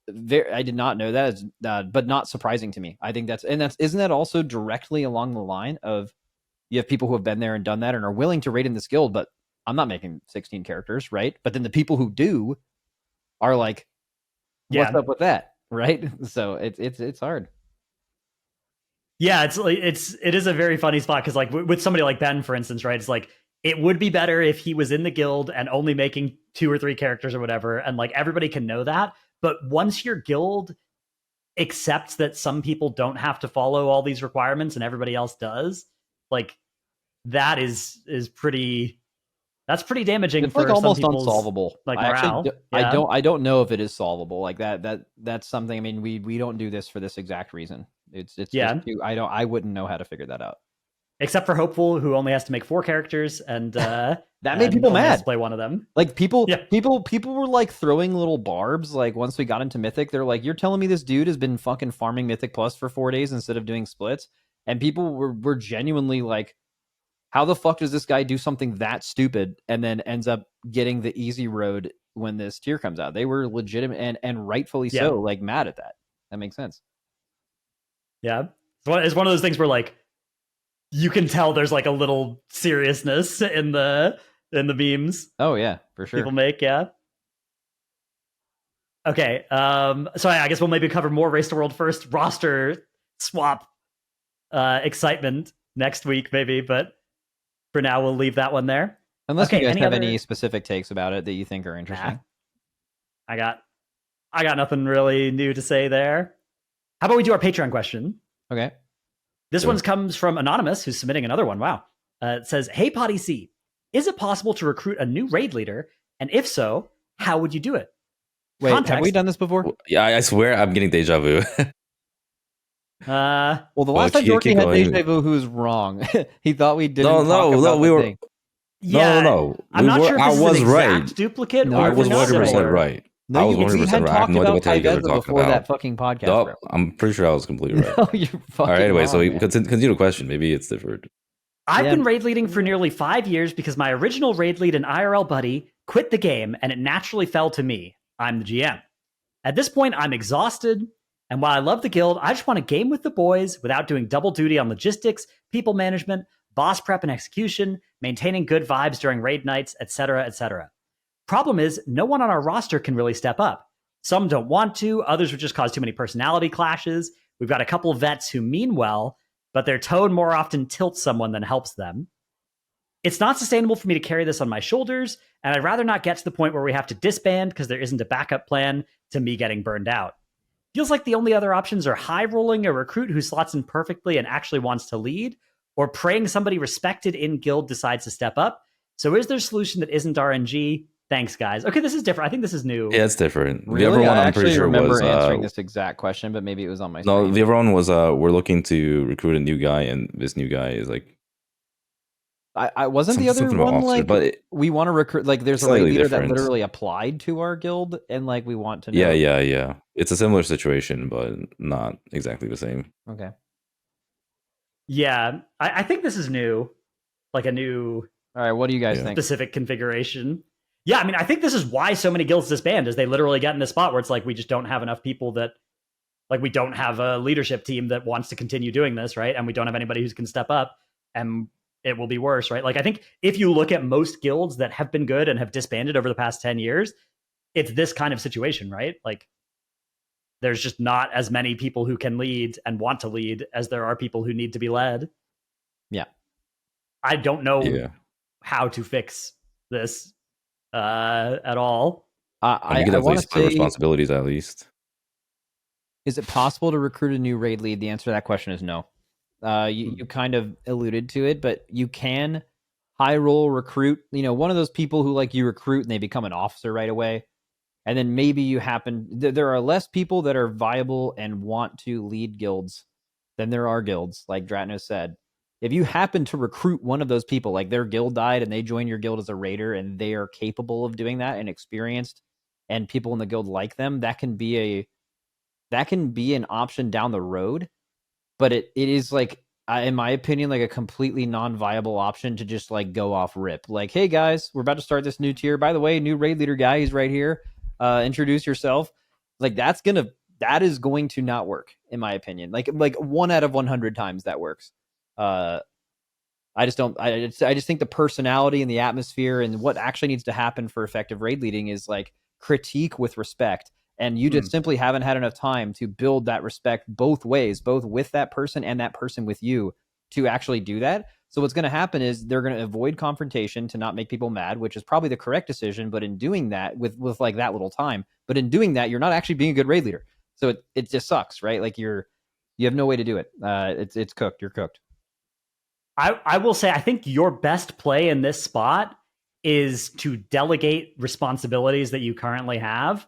very, I did not know that, but not surprising to me. I think isn't that also directly along the line of you have people who have been there and done that and are willing to raid in this guild, but I'm not making 16 characters, right? But then the people who do are like, what's up with that, right? So it's hard.
Yeah, it is a very funny spot because like with somebody like Ben, for instance, right? It's like it would be better if he was in the guild and only making 2 or 3 characters or whatever, and like everybody can know that. But once your guild accepts that some people don't have to follow all these requirements and everybody else does, like that is pretty. That's pretty damaging.
It's
for
like almost
some
unsolvable.
Like
morale.
Yeah.
I don't know if it is solvable. Like that's something. I mean, we don't do this for this exact reason. It's just I wouldn't know how to figure that out.
Except for Hopeful, who only has to make 4 characters, and
that made people mad.
To play one of them.
Like people were like throwing little barbs. Like once we got into Mythic, they're like, "You're telling me this dude has been fucking farming Mythic Plus for 4 days instead of doing splits?" And people were genuinely like, how the fuck does this guy do something that stupid and then ends up getting the easy road when this tier comes out? They were legitimate and rightfully so, like mad at that. That makes sense.
Yeah. It's one of those things where like you can tell there's like a little seriousness in the memes.
Oh yeah, for sure.
People make, yeah. Okay. So I guess we'll maybe cover more Race to World first roster swap excitement next week, maybe, but for now, we'll leave that one there.
Unless you guys have any specific takes about it that you think are interesting.
Nah. I got nothing really new to say there. How about we do our Patreon question?
Okay.
This one comes from Anonymous, who's submitting another one. Wow. It says, "Hey, PoddyC, is it possible to recruit a new raid leader? And if so, how would you do it?"
Wait, have we done this before?
Yeah, I swear I'm getting deja vu.
Well,
the last time Dorki had deja vu, who was wrong. He thought we didn't.
No, we were.
Yeah,
no.
I'm not sure if this
I was
is an exact
right.
duplicate.
No, I was 100% right.
No,
I was 100% right. I have no idea what you guys are talking
before
about.
That fucking podcast.
No, I'm pretty sure I was completely right.
No, you're fucking
all right, anyway,
wrong,
so we
man.
continue the question. Maybe it's different.
I've been raid leading for nearly 5 years because my original raid lead and IRL buddy quit the game, and it naturally fell to me. I'm the GM. At this point, I'm exhausted, and while I love the guild, I just want to game with the boys without doing double duty on logistics, people management, boss prep and execution, maintaining good vibes during raid nights, etc., etc. Problem is, no one on our roster can really step up. Some don't want to, others would just cause too many personality clashes. We've got a couple of vets who mean well, but their tone more often tilts someone than helps them. It's not sustainable for me to carry this on my shoulders, and I'd rather not get to the point where we have to disband because there isn't a backup plan to me getting burned out. Feels like the only other options are high rolling a recruit who slots in perfectly and actually wants to lead, or praying somebody respected in guild decides to step up. So is there a solution that isn't RNG? Thanks, guys. Okay, this is different. I think this is new.
Yeah, it's different.
Really?
The other one,
I
I'm pretty
actually
sure
remember
was
answering this exact question, but maybe it was on my
no.
screen.
The other one was we're looking to recruit a new guy, and this new guy is like.
I wasn't the other one
officer,
like
but
we want to recruit, like there's a raid leader
different.
that literally applied to our guild, and like we want to know.
Yeah. It's a similar situation, but not exactly the same.
Okay.
Yeah, I think this is new, like a new.
All right, what do you guys think?
Specific configuration. Yeah, I mean, I think this is why so many guilds disband, is they literally get in this spot where it's like we just don't have enough people that, like, we don't have a leadership team that wants to continue doing this, right? And we don't have anybody who can step up, and it will be worse, right? Like, I think if you look at most guilds that have been good and have disbanded over the past 10 years, it's this kind of situation, right? Like, there's just not as many people who can lead and want to lead as there are people who need to be led.
Yeah.
I don't know how to fix this at all.
I could definitely split responsibilities at least.
Is it possible to recruit a new raid lead? The answer to that question is no. You kind of alluded to it, but you can high roll recruit. One of those people who like you recruit and they become an officer right away. And then maybe you happen, there are less people that are viable and want to lead guilds than there are guilds, like Dratnos said. If you happen to recruit one of those people, like their guild died and they join your guild as a raider and they are capable of doing that and experienced, and people in the guild like them, that can be an option down the road. But it is like, in my opinion, like a completely non-viable option to just like go off rip. Like, hey guys, we're about to start this new tier. By the way, new raid leader guy, he's right here. Introduce yourself. Like that is going to not work, in my opinion. Like 1 out of 100 times that works. I just think the personality and the atmosphere and what actually needs to happen for effective raid leading is like critique with respect. And you just simply haven't had enough time to build that respect both ways, both with that person and that person with you, to actually do that. So what's going to happen is they're going to avoid confrontation to not make people mad, which is probably the correct decision. But in doing that with like that little time, but in doing that, you're not actually being a good raid leader. So it just sucks, right? Like you have no way to do it. It's cooked. You're cooked.
I will say, I think your best play in this spot is to delegate responsibilities that you currently have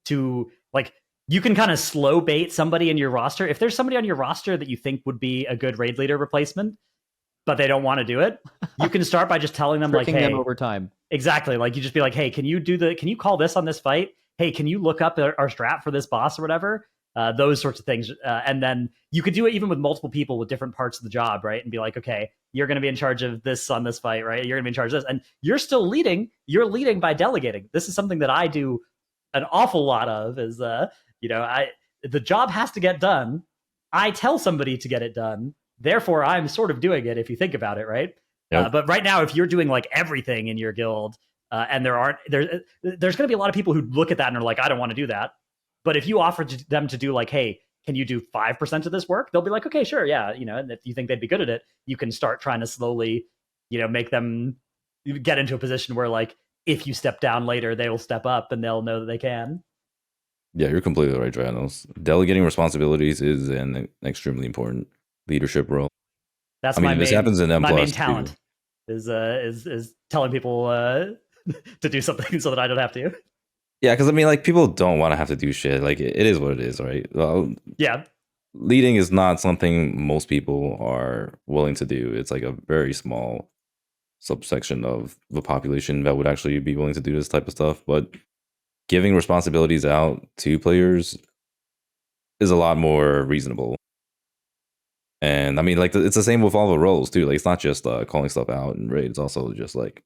to, like, you can kind of slow bait somebody in your roster. If there's somebody on your roster that you think would be a good raid leader replacement, but they don't want to do it, you can start by just telling them, like, hey,
them over time.
Exactly. Like, you just be like, hey, can you call this on this fight? Hey, can you look up our strat for this boss or whatever? Those sorts of things. And then you could do it even with multiple people with different parts of the job, right? And be like, okay, you're going to be in charge of this on this fight, right? You're going to be in charge of this. And you're still leading. You're leading by delegating. This is something that I do an awful lot of, is, the job has to get done. I tell somebody to get it done. Therefore, I'm sort of doing it, if you think about it, right? Yep. But right now, if you're doing like everything in your guild, and there's going to be a lot of people who look at that and are like, I don't want to do that. But if you offer them to do like, hey, can you do 5% of this work? They'll be like, okay, sure, yeah. And if you think they'd be good at it, you can start trying to slowly, make them get into a position where, like, if you step down later, they will step up and they'll know that they can.
Yeah, you're completely right, Dratnos. Delegating responsibilities is an extremely important leadership role.
That's
this happens in M+,
my main talent is telling people to do something so that I don't have to.
Yeah, because people don't want to have to do shit. Like, it is what it is, right? Well,
yeah.
Leading is not something most people are willing to do. It's like a very small subsection of the population that would actually be willing to do this type of stuff. But giving responsibilities out to players is a lot more reasonable. And it's the same with all the roles too. Like, it's not just calling stuff out in raid. It's also just like,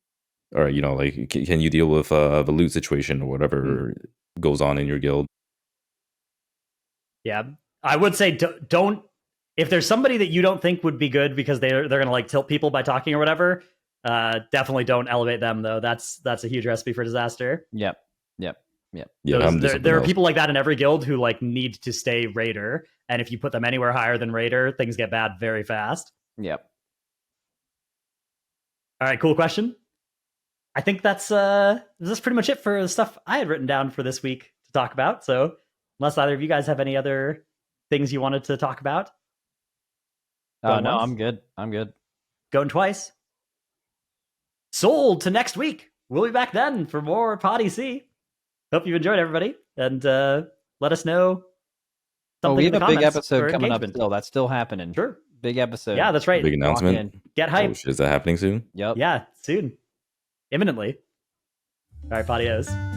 all right, can you deal with the loot situation or whatever goes on in your guild?
Yeah, I would say don't. If there's somebody that you don't think would be good because they're gonna like tilt people by talking or whatever, definitely don't elevate them, though. That's a huge recipe for disaster.
Yep.
Yeah,
there are people like that in every guild who like need to stay raider, and if you put them anywhere higher than raider, things get bad very fast.
Yep.
All right, cool question. I think that's pretty much it for the stuff I had written down for this week to talk about. So unless either of you guys have any other things you wanted to talk about.
No, I'm good.
Going twice. Sold to next week. We'll be back then for more PoddyC. Hope you enjoyed, everybody, and let us know something.
We have
in the
a big
comments
episode coming up still. That's still happening.
Sure.
Big episode.
Yeah, that's right.
Big announcement.
Get hype.
Is that happening soon?
Yep.
Yeah, soon. Imminently. All right, Poddios.